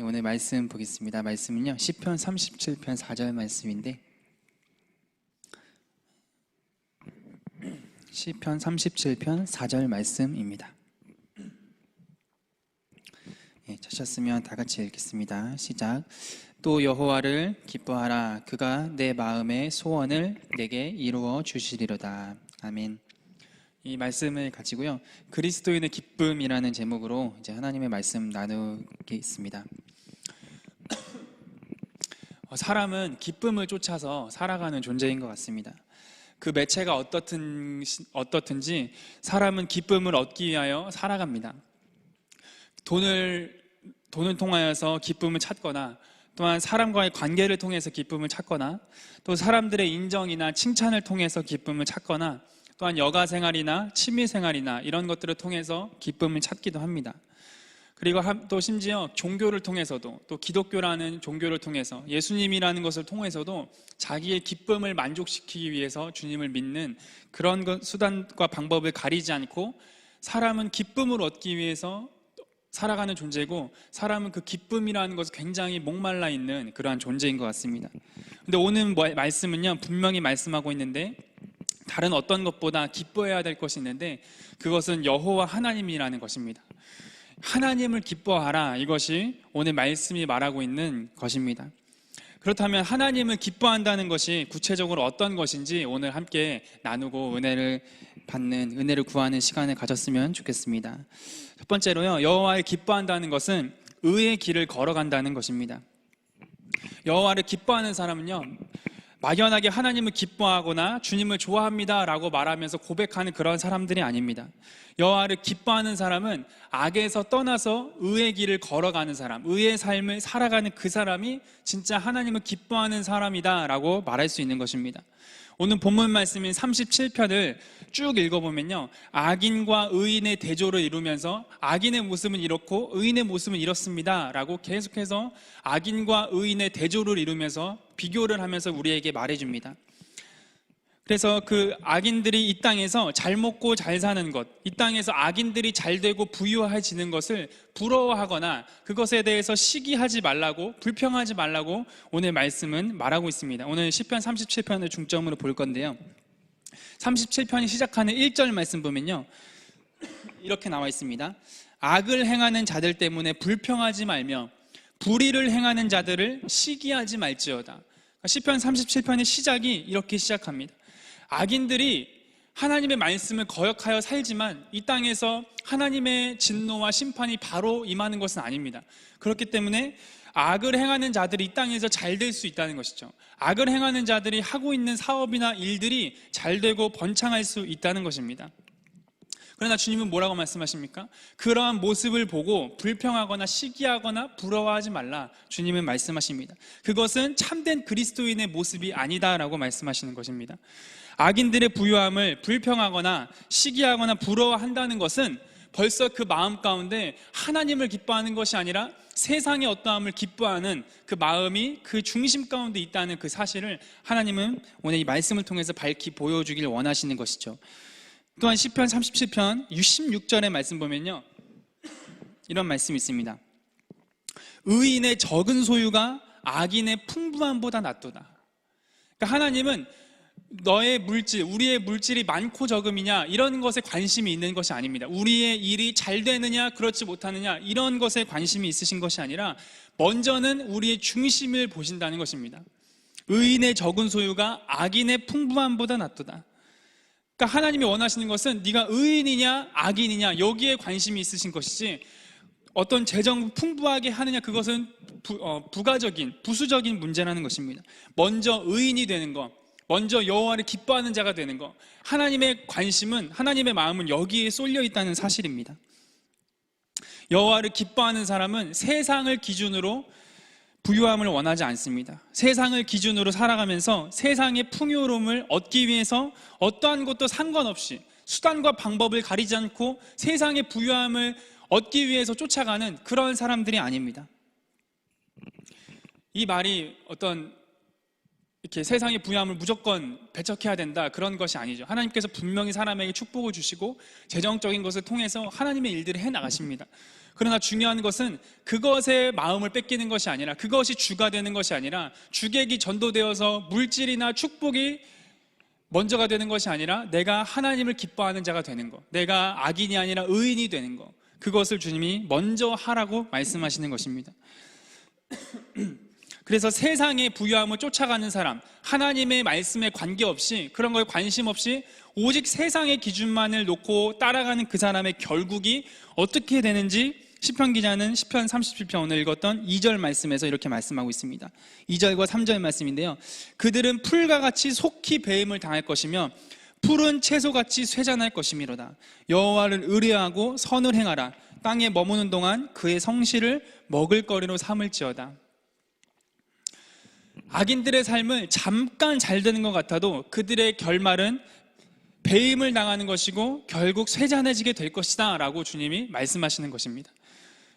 오늘 말씀 보겠습니다. 말씀은요, 시편 37편 4절 말씀인데, 시편 37편 4절 말씀입니다. 찾으셨으면 다 같이 읽겠습니다. 시작. 또 여호와를 기뻐하라. 그가 내 마음의 소원을 내게 이루어 주시리로다. 아멘. 이 말씀을 가지고요, 그리스도인의 기쁨이라는 제목으로 이제 하나님의 말씀 나누겠습니다. 사람은 기쁨을 쫓아서 살아가는 존재인 것 같습니다. 그 매체가 어떻든지 사람은 기쁨을 얻기 위하여 살아갑니다. 돈을 통하여서 기쁨을 찾거나, 또한 사람과의 관계를 통해서 기쁨을 찾거나, 또 사람들의 인정이나 칭찬을 통해서 기쁨을 찾거나, 또한 여가 생활이나 취미 생활이나 이런 것들을 통해서 기쁨을 찾기도 합니다. 그리고 또 심지어 종교를 통해서도, 또 기독교라는 종교를 통해서, 예수님이라는 것을 통해서도 자기의 기쁨을 만족시키기 위해서 주님을 믿는 그런 수단과 방법을 가리지 않고, 사람은 기쁨을 얻기 위해서 살아가는 존재고, 사람은 그 기쁨이라는 것에 굉장히 목말라 있는 그러한 존재인 것 같습니다. 근데 오늘 말씀은요, 분명히 말씀하고 있는데, 다른 어떤 것보다 기뻐해야 될 것이 있는데, 그것은 여호와 하나님이라는 것입니다. 하나님을 기뻐하라, 이것이 오늘 말씀이 말하고 있는 것입니다. 그렇다면 하나님을 기뻐한다는 것이 구체적으로 어떤 것인지 오늘 함께 나누고 은혜를 구하는 시간을 가졌으면 좋겠습니다. 첫 번째로요, 여호와를 기뻐한다는 것은 의의 길을 걸어간다는 것입니다. 여호와를 기뻐하는 사람은요, 막연하게 하나님을 기뻐하거나 주님을 좋아합니다 라고 말하면서 고백하는 그런 사람들이 아닙니다. 여호와를 기뻐하는 사람은 악에서 떠나서 의의 길을 걸어가는 사람, 의의 삶을 살아가는 그 사람이 진짜 하나님을 기뻐하는 사람이다 라고 말할 수 있는 것입니다. 오늘 본문 말씀인 37편을 쭉 읽어보면요, 악인과 의인의 대조를 이루면서 악인의 모습은 이렇고 의인의 모습은 이렇습니다 라고 계속해서 악인과 의인의 대조를 이루면서 비교를 하면서 우리에게 말해줍니다. 그래서 그 악인들이 이 땅에서 잘 먹고 잘 사는 것, 이 땅에서 악인들이 잘 되고 부유해지는 것을 부러워하거나 그것에 대해서 시기하지 말라고, 불평하지 말라고 오늘 말씀은 말하고 있습니다. 오늘 시편 37편을 중점으로 볼 건데요, 37편이 시작하는 1절 말씀 보면요, 이렇게 나와 있습니다. 악을 행하는 자들 때문에 불평하지 말며 불의를 행하는 자들을 시기하지 말지어다. 시편 37편의 시작이 이렇게 시작합니다. 악인들이 하나님의 말씀을 거역하여 살지만 이 땅에서 하나님의 진노와 심판이 바로 임하는 것은 아닙니다. 그렇기 때문에 악을 행하는 자들이 이 땅에서 잘 될 수 있다는 것이죠. 악을 행하는 자들이 하고 있는 사업이나 일들이 잘 되고 번창할 수 있다는 것입니다. 그러나 주님은 뭐라고 말씀하십니까? 그러한 모습을 보고 불평하거나 시기하거나 부러워하지 말라, 주님은 말씀하십니다. 그것은 참된 그리스도인의 모습이 아니다라고 말씀하시는 것입니다. 악인들의 부유함을 불평하거나 시기하거나 부러워한다는 것은 벌써 그 마음 가운데 하나님을 기뻐하는 것이 아니라 세상의 어떠함을 기뻐하는 그 마음이 그 중심 가운데 있다는 그 사실을 하나님은 오늘 이 말씀을 통해서 밝히 보여주길 원하시는 것이죠. 또한 시편 37편 66절의 말씀 보면요, 이런 말씀이 있습니다. 의인의 적은 소유가 악인의 풍부함보다 낫도다. 그러니까 하나님은 너의 물질, 우리의 물질이 많고 적음이냐 이런 것에 관심이 있는 것이 아닙니다. 우리의 일이 잘 되느냐 그렇지 못하느냐 이런 것에 관심이 있으신 것이 아니라 먼저는 우리의 중심을 보신다는 것입니다. 의인의 적은 소유가 악인의 풍부함보다 낫도다. 그러니까 하나님이 원하시는 것은 네가 의인이냐 악인이냐 여기에 관심이 있으신 것이지, 어떤 재정 풍부하게 하느냐 그것은 부수적인 문제라는 것입니다. 먼저 의인이 되는 것, 먼저 여호와를 기뻐하는 자가 되는 것, 하나님의 관심은, 하나님의 마음은 여기에 쏠려 있다는 사실입니다. 여호와를 기뻐하는 사람은 세상을 기준으로 부유함을 원하지 않습니다. 세상을 기준으로 살아가면서 세상의 풍요로움을 얻기 위해서 어떠한 것도 상관없이 수단과 방법을 가리지 않고 세상의 부유함을 얻기 위해서 쫓아가는 그런 사람들이 아닙니다. 이 말이 어떤 이렇게 세상의 부유함을 무조건 배척해야 된다, 그런 것이 아니죠. 하나님께서 분명히 사람에게 축복을 주시고 재정적인 것을 통해서 하나님의 일들을 해나가십니다. 그러나 중요한 것은 그것에 마음을 뺏기는 것이 아니라, 그것이 주가 되는 것이 아니라, 주객이 전도되어서 물질이나 축복이 먼저가 되는 것이 아니라 내가 하나님을 기뻐하는 자가 되는 것, 내가 악인이 아니라 의인이 되는 것, 그것을 주님이 먼저 하라고 말씀하시는 것입니다. 그래서 세상의 부유함을 쫓아가는 사람, 하나님의 말씀에 관계없이, 그런 거에 관심 없이 오직 세상의 기준만을 놓고 따라가는 그 사람의 결국이 어떻게 되는지 시편 기자는 시편 37편 오늘 읽었던 2절 말씀에서 이렇게 말씀하고 있습니다. 2절과 3절 말씀인데요, 그들은 풀과 같이 속히 배임을 당할 것이며 푸른 채소같이 쇠잔할 것이미로다. 여호와를 의뢰하고 선을 행하라. 땅에 머무는 동안 그의 성실을 먹을거리로 삼을지어다. 악인들의 삶을 잠깐 잘 되는 것 같아도 그들의 결말은 배임을 당하는 것이고 결국 쇠잔해지게 될 것이다 라고 주님이 말씀하시는 것입니다.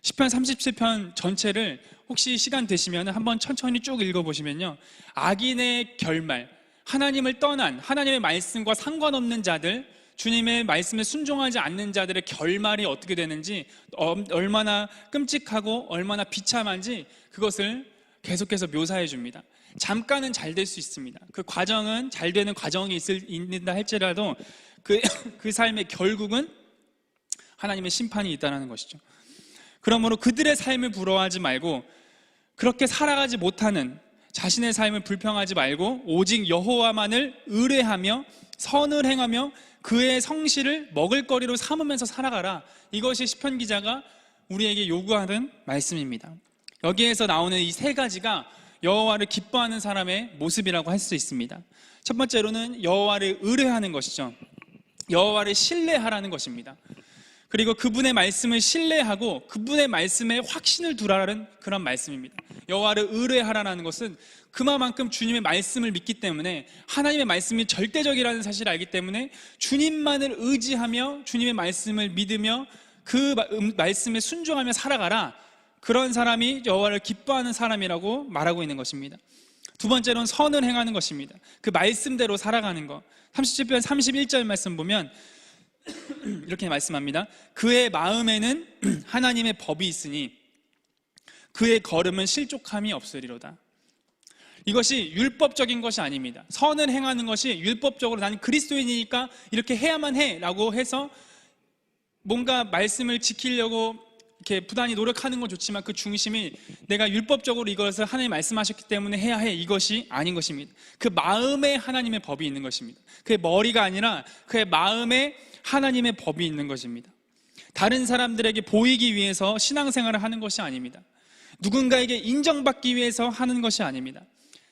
시편 37편 전체를 혹시 시간 되시면 한번 천천히 쭉 읽어보시면요, 악인의 결말, 하나님을 떠난, 하나님의 말씀과 상관없는 자들, 주님의 말씀에 순종하지 않는 자들의 결말이 어떻게 되는지, 얼마나 끔찍하고 얼마나 비참한지 그것을 계속해서 묘사해 줍니다. 잠깐은 잘 될 수 있습니다. 그 과정은 잘 되는 과정이 있는다 할지라도 그 삶의 결국은 하나님의 심판이 있다는 것이죠. 그러므로 그들의 삶을 부러워하지 말고, 그렇게 살아가지 못하는 자신의 삶을 불평하지 말고 오직 여호와만을 의뢰하며 선을 행하며 그의 성실을 먹을거리로 삼으면서 살아가라. 이것이 시편 기자가 우리에게 요구하는 말씀입니다. 여기에서 나오는 이 세 가지가 여호와를 기뻐하는 사람의 모습이라고 할 수 있습니다. 첫 번째로는 여호와를 의뢰하는 것이죠. 여호와를 신뢰하라는 것입니다. 그리고 그분의 말씀을 신뢰하고 그분의 말씀에 확신을 두라는 그런 말씀입니다. 여호와를 의뢰하라는 것은 그만큼 주님의 말씀을 믿기 때문에, 하나님의 말씀이 절대적이라는 사실을 알기 때문에 주님만을 의지하며 주님의 말씀을 믿으며 그 말씀에 순종하며 살아가라. 그런 사람이 여호와를 기뻐하는 사람이라고 말하고 있는 것입니다. 두 번째로는 선을 행하는 것입니다. 그 말씀대로 살아가는 것. 37편 31절 말씀 보면 이렇게 말씀합니다. 그의 마음에는 하나님의 법이 있으니 그의 걸음은 실족함이 없으리로다. 이것이 율법적인 것이 아닙니다. 선을 행하는 것이 율법적으로 나는 그리스도인이니까 이렇게 해야만 해 라고 해서 뭔가 말씀을 지키려고 이렇게 부단히 노력하는 건 좋지만 그 중심이 내가 율법적으로 이것을 하나님 말씀하셨기 때문에 해야 해, 이것이 아닌 것입니다. 그 마음에 하나님의 법이 있는 것입니다. 그의 머리가 아니라 그의 마음에 하나님의 법이 있는 것입니다. 다른 사람들에게 보이기 위해서 신앙생활을 하는 것이 아닙니다. 누군가에게 인정받기 위해서 하는 것이 아닙니다.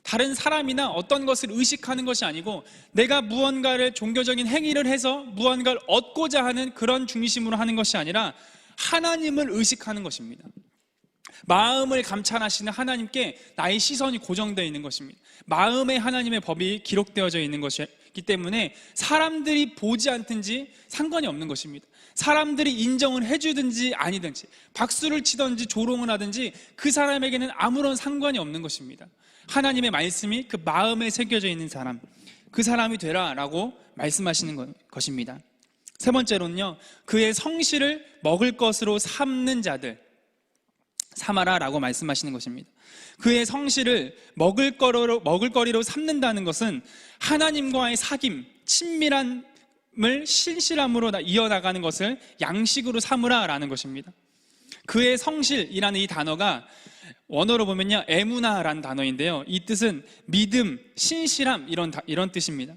다른 사람이나 어떤 것을 의식하는 것이 아니고 내가 무언가를 종교적인 행위를 해서 무언가를 얻고자 하는 그런 중심으로 하는 것이 아니라 하나님을 의식하는 것입니다. 마음을 감찰하시는 하나님께 나의 시선이 고정되어 있는 것입니다. 마음에 하나님의 법이 기록되어져 있는 것이기 때문에 사람들이 보지 않든지 상관이 없는 것입니다. 사람들이 인정을 해주든지 아니든지, 박수를 치든지 조롱을 하든지 그 사람에게는 아무런 상관이 없는 것입니다. 하나님의 말씀이 그 마음에 새겨져 있는 사람, 그 사람이 되라라고 말씀하시는 것입니다. 세 번째로는요, 그의 성실을 먹을 것으로 삼는 자들, 삼아라라고 말씀하시는 것입니다. 그의 성실을 먹을거리로 삼는다는 것은 하나님과의 사귐, 친밀함을 신실함으로 이어나가는 것을 양식으로 삼으라라는 것입니다. 그의 성실이라는 이 단어가 원어로 보면요, 에무나라는 단어인데요, 이 뜻은 믿음, 신실함 이런 뜻입니다.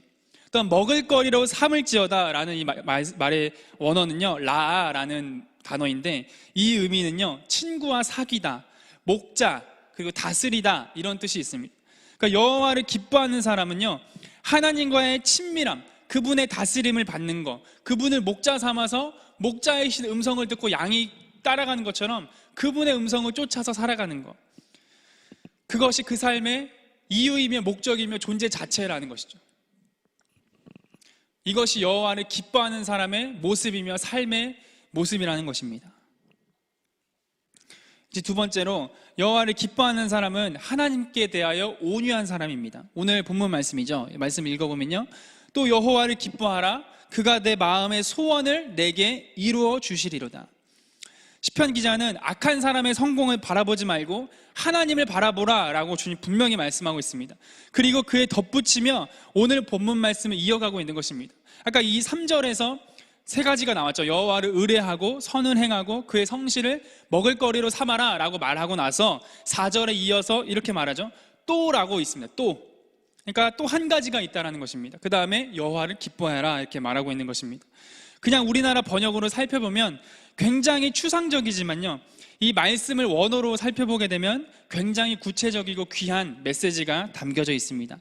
또한 먹을거리로 삼을지어다 라는 이 말의 원어는요, 라라는 단어인데 이 의미는요, 친구와 사귀다, 목자, 그리고 다스리다 이런 뜻이 있습니다. 그러니까 여호와를 기뻐하는 사람은요, 하나님과의 친밀함, 그분의 다스림을 받는 것, 그분을 목자 삼아서 목자이신 음성을 듣고 양이 따라가는 것처럼 그분의 음성을 쫓아서 살아가는 것, 그것이 그 삶의 이유이며 목적이며 존재 자체라는 것이죠. 이것이 여호와를 기뻐하는 사람의 모습이며 삶의 모습이라는 것입니다. 이제 두 번째로 여호와를 기뻐하는 사람은 하나님께 대하여 온유한 사람입니다. 오늘 본문 말씀이죠. 말씀 읽어보면요, 또 여호와를 기뻐하라. 그가 내 마음의 소원을 내게 이루어 주시리로다. 시편 기자는 악한 사람의 성공을 바라보지 말고 하나님을 바라보라 라고 주님 분명히 말씀하고 있습니다. 그리고 그에 덧붙이며 오늘 본문 말씀을 이어가고 있는 것입니다. 아까 이 3절에서 세 가지가 나왔죠. 여호와를 의뢰하고 선을 행하고 그의 성실을 먹을거리로 삼아라 라고 말하고 나서 4절에 이어서 이렇게 말하죠. 또 라고 있습니다. 또. 그러니까 또 한 가지가 있다는 것입니다. 그 다음에 여호와를 기뻐해라 이렇게 말하고 있는 것입니다. 그냥 우리나라 번역으로 살펴보면 굉장히 추상적이지만요, 이 말씀을 원어로 살펴보게 되면 굉장히 구체적이고 귀한 메시지가 담겨져 있습니다.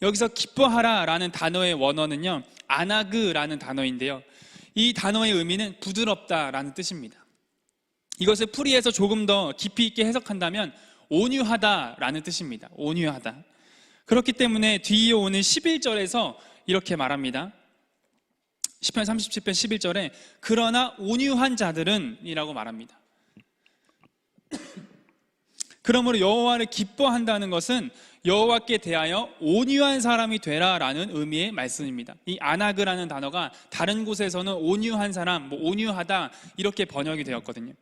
여기서 기뻐하라 라는 단어의 원어는요, 아나그라는 단어인데요, 이 단어의 의미는 부드럽다 라는 뜻입니다. 이것을 풀이해서 조금 더 깊이 있게 해석한다면 온유하다 라는 뜻입니다. 온유하다. 그렇기 때문에 뒤에 오는 11절에서 이렇게 말합니다. 시편 37편 11절에 그러나 온유한 자들은 이라고 말합니다. 그러므로 여호와를 기뻐한다는 것은 여호와께 대하여 온유한 사람이 되라라는 의미의 말씀입니다. 이 아나그라는 단어가 다른 곳에서는 온유한 사람, 온유하다 이렇게 번역이 되었거든요.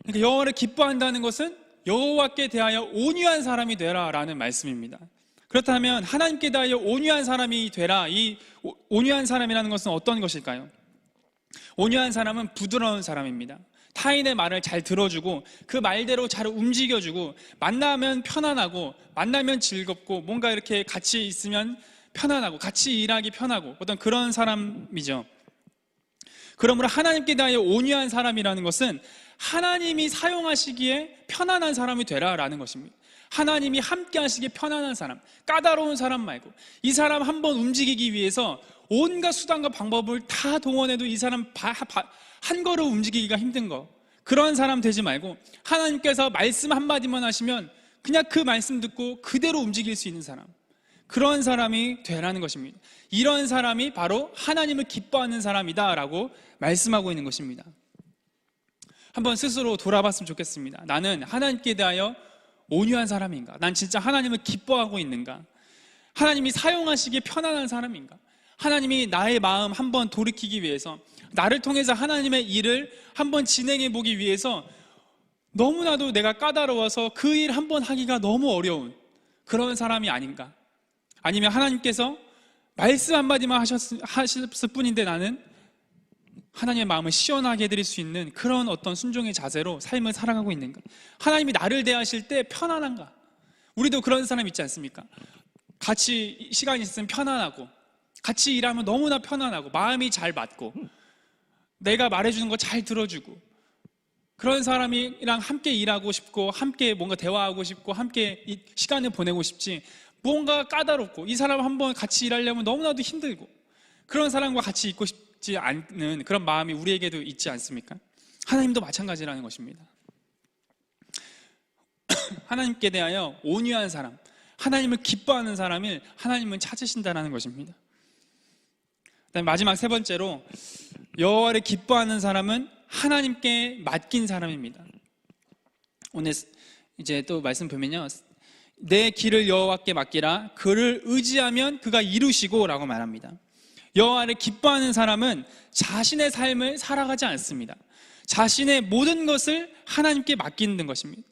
그러니까 여호와를 기뻐한다는 것은 여호와께 대하여 온유한 사람이 되라라는 말씀입니다. 그렇다면 하나님께 대하여 온유한 사람이 되라, 이 온유한 사람이라는 것은 어떤 것일까요? 온유한 사람은 부드러운 사람입니다. 타인의 말을 잘 들어주고 그 말대로 잘 움직여주고, 만나면 편안하고 만나면 즐겁고 뭔가 이렇게 같이 있으면 편안하고 같이 일하기 편하고 어떤 그런 사람이죠. 그러므로 하나님께 대하여 온유한 사람이라는 것은 하나님이 사용하시기에 편안한 사람이 되라라는 것입니다. 하나님이 함께 하시기에 편안한 사람, 까다로운 사람 말고, 이 사람 한번 움직이기 위해서 온갖 수단과 방법을 다 동원해도 이 사람 한 걸음 움직이기가 힘든 거, 그런 사람 되지 말고 하나님께서 말씀 한마디만 하시면 그냥 그 말씀 듣고 그대로 움직일 수 있는 사람, 그런 사람이 되라는 것입니다. 이런 사람이 바로 하나님을 기뻐하는 사람이다 라고 말씀하고 있는 것입니다. 한번 스스로 돌아봤으면 좋겠습니다. 나는 하나님께 대하여 온유한 사람인가? 난 진짜 하나님을 기뻐하고 있는가? 하나님이 사용하시기에 편안한 사람인가? 하나님이 나의 마음 한번 돌이키기 위해서, 나를 통해서 하나님의 일을 한번 진행해 보기 위해서 너무나도 내가 까다로워서 그 일 한번 하기가 너무 어려운 그런 사람이 아닌가? 아니면 하나님께서 말씀 한마디만 하셨을 뿐인데 나는 하나님의 마음을 시원하게 해드릴 수 있는 그런 어떤 순종의 자세로 삶을 살아가고 있는가? 하나님이 나를 대하실 때 편안한가? 우리도 그런 사람 있지 않습니까? 같이 시간이 있으면 편안하고, 같이 일하면 너무나 편안하고, 마음이 잘 맞고, 내가 말해주는 거 잘 들어주고, 그런 사람이랑 함께 일하고 싶고, 함께 뭔가 대화하고 싶고, 함께 시간을 보내고 싶지, 뭔가 까다롭고, 이 사람 한번 같이 일하려면 너무나도 힘들고, 그런 사람과 같이 있고 싶지 않는 그런 마음이 우리에게도 있지 않습니까? 하나님도 마찬가지라는 것입니다. 하나님께 대하여 온유한 사람, 하나님을 기뻐하는 사람을 하나님은 찾으신다는 것입니다. 그다음에 마지막 세 번째로, 여호와를 기뻐하는 사람은 하나님께 맡긴 사람입니다. 오늘 이제 또 말씀 보면요, 내 길을 여호와께 맡기라. 그를 의지하면 그가 이루시고 라고 말합니다. 여호와를 기뻐하는 사람은 자신의 삶을 살아가지 않습니다. 자신의 모든 것을 하나님께 맡기는 것입니다.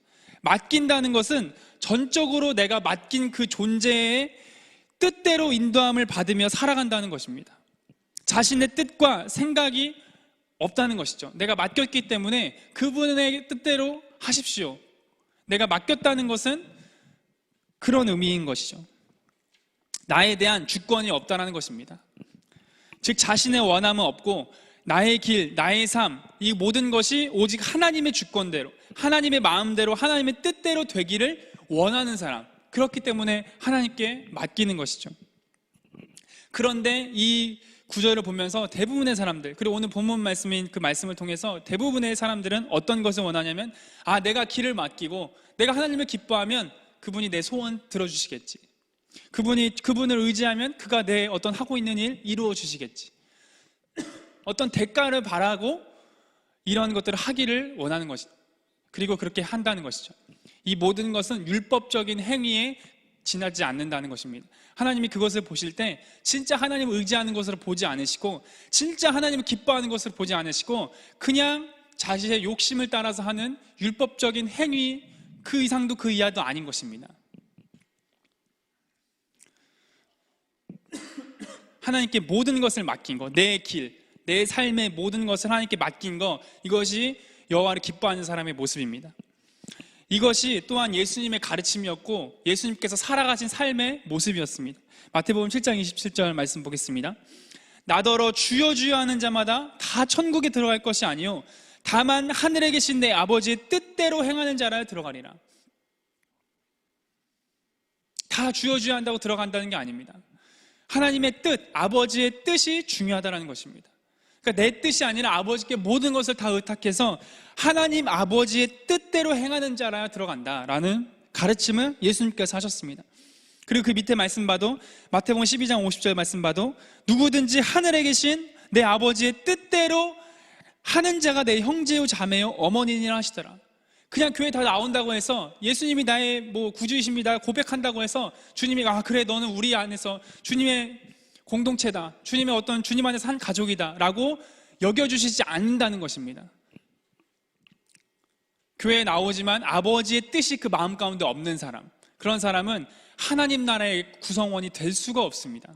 맡긴다는 것은 전적으로 내가 맡긴 그 존재의 뜻대로 인도함을 받으며 살아간다는 것입니다. 자신의 뜻과 생각이 없다는 것이죠. 내가 맡겼기 때문에 그분의 뜻대로 하십시오. 내가 맡겼다는 것은 그런 의미인 것이죠. 나에 대한 주권이 없다는 것입니다. 즉 자신의 원함은 없고 나의 길, 나의 삶, 이 모든 것이 오직 하나님의 주권대로, 하나님의 마음대로, 하나님의 뜻대로 되기를 원하는 사람, 그렇기 때문에 하나님께 맡기는 것이죠. 그런데 이 구절을 보면서 대부분의 사람들, 그리고 오늘 본문 말씀인 그 말씀을 통해서 대부분의 사람들은 어떤 것을 원하냐면, 내가 길을 맡기고 내가 하나님을 기뻐하면 그분이 내 소원 들어주시겠지, 그분을 의지하면 그가 내 어떤 하고 있는 일 이루어 주시겠지, 어떤 대가를 바라고 이런 것들을 하기를 원하는 것이, 그리고 그렇게 한다는 것이죠. 이 모든 것은 율법적인 행위에 지나지 않는다는 것입니다. 하나님이 그것을 보실 때 진짜 하나님을 의지하는 것으로 보지 않으시고, 진짜 하나님을 기뻐하는 것으로 보지 않으시고, 그냥 자신의 욕심을 따라서 하는 율법적인 행위, 그 이상도 그 이하도 아닌 것입니다. 하나님께 모든 것을 맡긴 것, 내 길, 내 삶의 모든 것을 하나님께 맡긴 것, 이것이 여호와를 기뻐하는 사람의 모습입니다. 이것이 또한 예수님의 가르침이었고 예수님께서 살아가신 삶의 모습이었습니다. 마태복음 7장 27절 말씀 보겠습니다. 나더러 주여 주여 하는 자마다 다 천국에 들어갈 것이 아니요 다만 하늘에 계신 내 아버지의 뜻대로 행하는 자라 들어가리라. 다 주여 주여 한다고 들어간다는 게 아닙니다. 하나님의 뜻, 아버지의 뜻이 중요하다는 것입니다. 그러니까 내 뜻이 아니라 아버지께 모든 것을 다 의탁해서 하나님 아버지의 뜻대로 행하는 자라야 들어간다라는 가르침을 예수님께서 하셨습니다. 그리고 그 밑에 말씀 봐도, 마태복음 12장 50절 말씀 봐도, 누구든지 하늘에 계신 내 아버지의 뜻대로 하는 자가 내 형제요 자매요 어머니니라 하시더라. 그냥 교회 다 나온다고 해서 예수님이 나의 구주이십니다 고백한다고 해서 주님이 그래 너는 우리 안에서 주님의 공동체다, 주님의 어떤 주님 안에서 한 가족이다 라고 여겨주시지 않는다는 것입니다. 교회에 나오지만 아버지의 뜻이 그 마음 가운데 없는 사람, 그런 사람은 하나님 나라의 구성원이 될 수가 없습니다.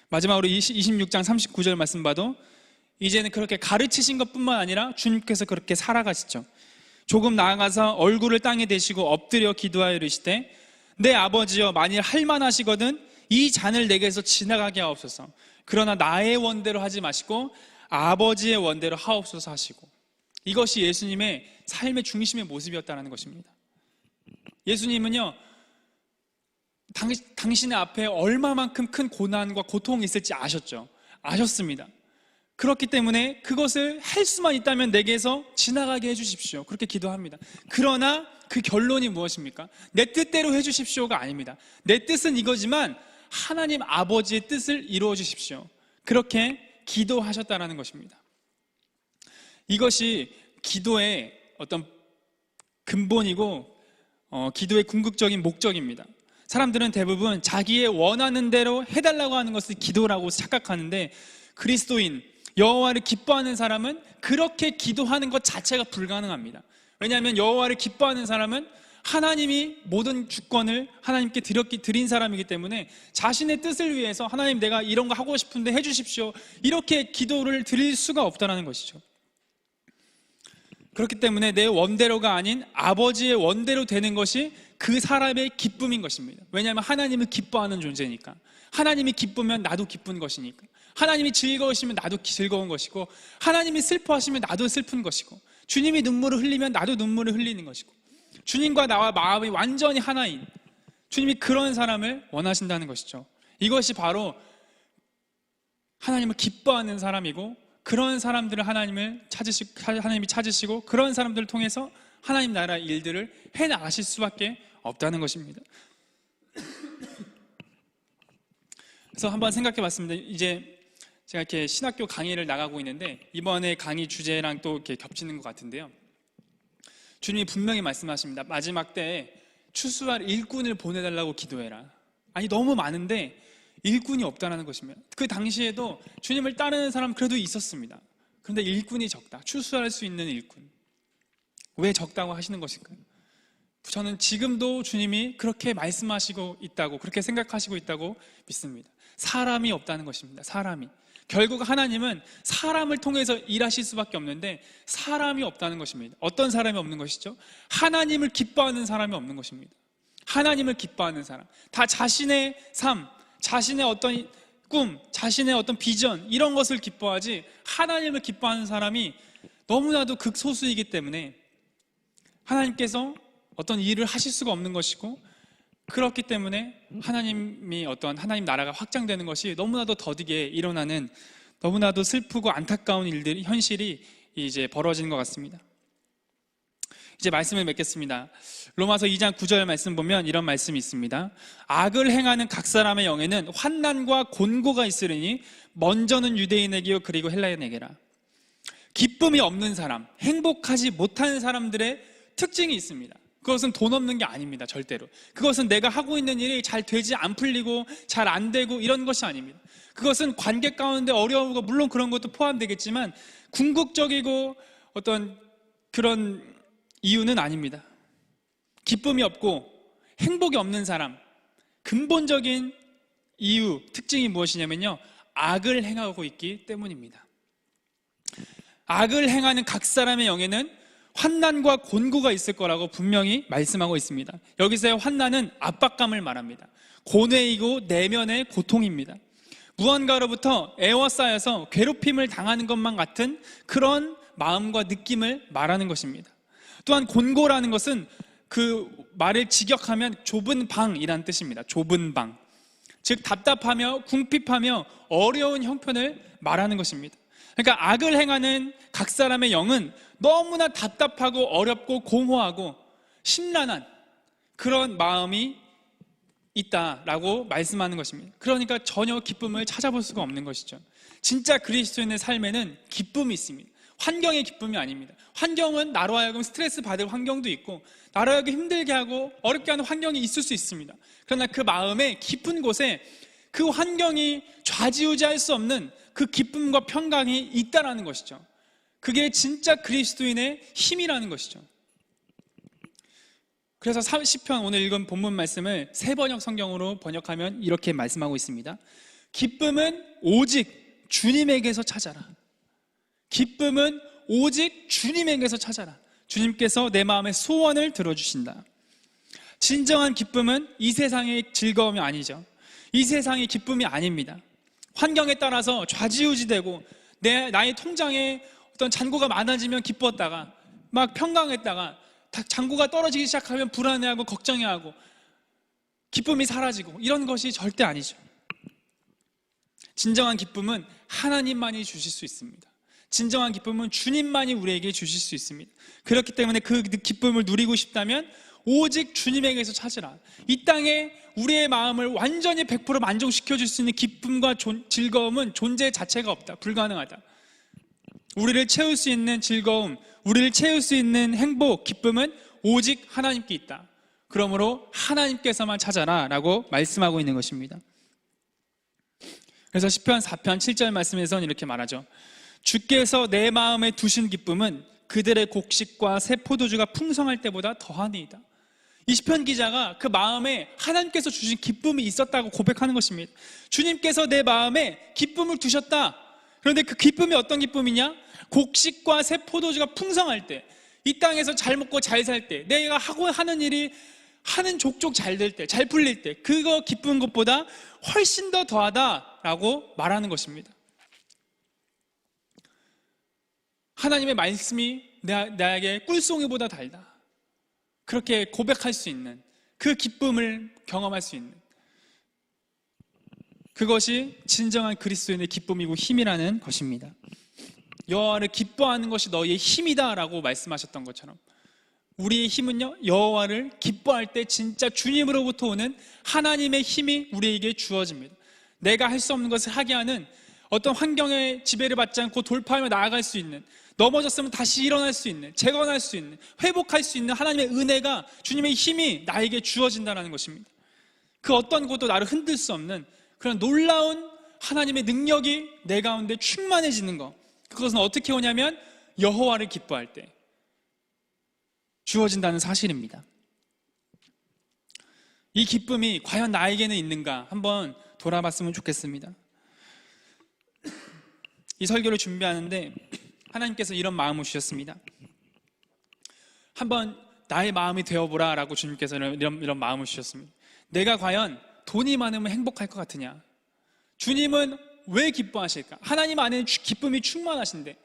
마지막으로 26장 39절 말씀 봐도, 이제는 그렇게 가르치신 것뿐만 아니라 주님께서 그렇게 살아가시죠. 조금 나아가서 얼굴을 땅에 대시고 엎드려 기도하여 이르시되, 내 아버지여 만일 할만하시거든 이 잔을 내게서 지나가게 하옵소서. 그러나 나의 원대로 하지 마시고 아버지의 원대로 하옵소서 하시고, 이것이 예수님의 삶의 중심의 모습이었다는 것입니다. 예수님은요, 당신의 앞에 얼마만큼 큰 고난과 고통이 있을지 아셨죠. 아셨습니다. 그렇기 때문에 그것을 할 수만 있다면 내게서 지나가게 해주십시오, 그렇게 기도합니다. 그러나 그 결론이 무엇입니까? 내 뜻대로 해주십시오가 아닙니다. 내 뜻은 이거지만 하나님 아버지의 뜻을 이루어 주십시오, 그렇게 기도하셨다는 것입니다. 이것이 기도의 어떤 근본이고 기도의 궁극적인 목적입니다. 사람들은 대부분 자기의 원하는 대로 해달라고 하는 것을 기도라고 착각하는데, 그리스도인, 여호와를 기뻐하는 사람은 그렇게 기도하는 것 자체가 불가능합니다. 왜냐하면 여호와를 기뻐하는 사람은 하나님이 모든 주권을 하나님께 드린 사람이기 때문에 자신의 뜻을 위해서 하나님 내가 이런 거 하고 싶은데 해주십시오, 이렇게 기도를 드릴 수가 없다는 것이죠. 그렇기 때문에 내 원대로가 아닌 아버지의 원대로 되는 것이 그 사람의 기쁨인 것입니다. 왜냐하면 하나님을 기뻐하는 존재니까. 하나님이 기쁘면 나도 기쁜 것이니까. 하나님이 즐거우시면 나도 즐거운 것이고, 하나님이 슬퍼하시면 나도 슬픈 것이고, 주님이 눈물을 흘리면 나도 눈물을 흘리는 것이고, 주님과 나와 마음이 완전히 하나인 주님이 그런 사람을 원하신다는 것이죠. 이것이 바로 하나님을 기뻐하는 사람이고, 그런 사람들을 하나님이 찾으시고 그런 사람들을 통해서 하나님 나라 일들을 해나가실 수밖에 없다는 것입니다. 그래서 한번 생각해 봤습니다. 이제 제가 이렇게 신학교 강의를 나가고 있는데, 이번에 강의 주제랑 또 이렇게 겹치는 것 같은데요. 주님이 분명히 말씀하십니다. 마지막 때에 추수할 일꾼을 보내달라고 기도해라. 아니, 너무 많은데 일꾼이 없다는 것입니다. 그 당시에도 주님을 따르는 사람 그래도 있었습니다. 그런데 일꾼이 적다. 추수할 수 있는 일꾼. 왜 적다고 하시는 것일까요? 저는 지금도 주님이 그렇게 말씀하시고 있다고, 그렇게 생각하시고 있다고 믿습니다. 사람이 없다는 것입니다. 사람이. 결국 하나님은 사람을 통해서 일하실 수밖에 없는데 사람이 없다는 것입니다. 어떤 사람이 없는 것이죠? 하나님을 기뻐하는 사람이 없는 것입니다. 하나님을 기뻐하는 사람, 다 자신의 삶, 자신의 어떤 꿈, 자신의 어떤 비전, 이런 것을 기뻐하지 하나님을 기뻐하는 사람이 너무나도 극소수이기 때문에 하나님께서 어떤 일을 하실 수가 없는 것이고, 그렇기 때문에 하나님 나라가 확장되는 것이 너무나도 더디게 일어나는, 너무나도 슬프고 안타까운 일들이, 현실이 이제 벌어지는 것 같습니다. 이제 말씀을 맺겠습니다. 로마서 2장 9절 말씀 보면 이런 말씀이 있습니다. 악을 행하는 각 사람의 영에는 환난과 곤고가 있으리니 먼저는 유대인에게요 그리고 헬라인에게라. 기쁨이 없는 사람, 행복하지 못하는 사람들의 특징이 있습니다. 그것은 돈 없는 게 아닙니다. 절대로. 그것은 내가 하고 있는 일이 잘 되지 안 풀리고 잘 안 되고 이런 것이 아닙니다. 그것은 관계 가운데 어려움과 물론 그런 것도 포함되겠지만 궁극적이고 어떤 그런 이유는 아닙니다. 기쁨이 없고 행복이 없는 사람, 근본적인 이유, 특징이 무엇이냐면요, 악을 행하고 있기 때문입니다. 악을 행하는 각 사람의 영에는 환난과 곤고가 있을 거라고 분명히 말씀하고 있습니다. 여기서의 환난은 압박감을 말합니다. 고뇌이고 내면의 고통입니다. 무언가로부터 애워싸여서 괴롭힘을 당하는 것만 같은 그런 마음과 느낌을 말하는 것입니다. 또한 곤고라는 것은 그 말을 직역하면 좁은 방이라는 뜻입니다. 좁은 방. 즉 답답하며 궁핍하며 어려운 형편을 말하는 것입니다. 그러니까 악을 행하는 각 사람의 영은 너무나 답답하고 어렵고 공허하고 심란한 그런 마음이 있다라고 말씀하는 것입니다. 그러니까 전혀 기쁨을 찾아볼 수가 없는 것이죠. 진짜 그리스도인의 삶에는 기쁨이 있습니다. 환경의 기쁨이 아닙니다. 환경은 나로 하여금 스트레스 받을 환경도 있고 나로 하여금 힘들게 하고 어렵게 하는 환경이 있을 수 있습니다. 그러나 그 마음의 깊은 곳에 그 환경이 좌지우지할 수 없는 그 기쁨과 평강이 있다라는 것이죠. 그게 진짜 그리스도인의 힘이라는 것이죠. 그래서 시편 오늘 읽은 본문 말씀을 세번역 성경으로 번역하면 이렇게 말씀하고 있습니다. 기쁨은 오직 주님에게서 찾아라. 기쁨은 오직 주님에게서 찾아라. 주님께서 내 마음의 소원을 들어주신다. 진정한 기쁨은 이 세상의 즐거움이 아니죠. 이 세상의 기쁨이 아닙니다. 환경에 따라서 좌지우지되고 나의 통장에 어떤 잔고가 많아지면 기뻤다가 막 평강했다가 잔고가 떨어지기 시작하면 불안해하고 걱정해하고 기쁨이 사라지고 이런 것이 절대 아니죠. 진정한 기쁨은 하나님만이 주실 수 있습니다. 진정한 기쁨은 주님만이 우리에게 주실 수 있습니다. 그렇기 때문에 그 기쁨을 누리고 싶다면 오직 주님에게서 찾으라. 이 땅에 우리의 마음을 완전히 100% 만족시켜줄 수 있는 기쁨과 즐거움은 존재 자체가 없다. 불가능하다. 우리를 채울 수 있는 즐거움, 우리를 채울 수 있는 행복, 기쁨은 오직 하나님께 있다. 그러므로 하나님께서만 찾아라 라고 말씀하고 있는 것입니다. 그래서 시편 4편 7절 말씀에서는 이렇게 말하죠. 주께서 내 마음에 두신 기쁨은 그들의 곡식과 새 포도주가 풍성할 때보다 더하니이다. 이 시편 기자가 그 마음에 하나님께서 주신 기쁨이 있었다고 고백하는 것입니다. 주님께서 내 마음에 기쁨을 두셨다. 그런데 그 기쁨이 어떤 기쁨이냐? 곡식과 새 포도주가 풍성할 때, 이 땅에서 잘 먹고 잘 살 때, 내가 하고 하는 일이 하는 족족 잘 될 때, 잘 풀릴 때, 그거 기쁜 것보다 훨씬 더 더하다라고 말하는 것입니다. 하나님의 말씀이 나에게 꿀송이보다 달다. 그렇게 고백할 수 있는 그 기쁨을 경험할 수 있는 그것이 진정한 그리스도인의 기쁨이고 힘이라는 것입니다. 여호와를 기뻐하는 것이 너희의 힘이다라고 말씀하셨던 것처럼 우리의 힘은요, 여호와를 기뻐할 때 진짜 주님으로부터 오는 하나님의 힘이 우리에게 주어집니다. 내가 할 수 없는 것을 하게 하는 어떤 환경의 지배를 받지 않고 돌파하며 나아갈 수 있는, 넘어졌으면 다시 일어날 수 있는, 재건할 수 있는, 회복할 수 있는 하나님의 은혜가, 주님의 힘이 나에게 주어진다는 것입니다. 그 어떤 것도 나를 흔들 수 없는 그런 놀라운 하나님의 능력이 내 가운데 충만해지는 것, 그것은 어떻게 오냐면 여호와를 기뻐할 때 주어진다는 사실입니다. 이 기쁨이 과연 나에게는 있는가 한번 돌아봤으면 좋겠습니다. 이 설교를 준비하는데 하나님께서 이런 마음을 주셨습니다. 한번 나의 마음이 되어보라 라고 주님께서 이런 마음을 주셨습니다. 내가 과연 돈이 많으면 행복할 것 같으냐? 주님은 왜 기뻐하실까? 하나님 안에 기쁨이 충만하신데,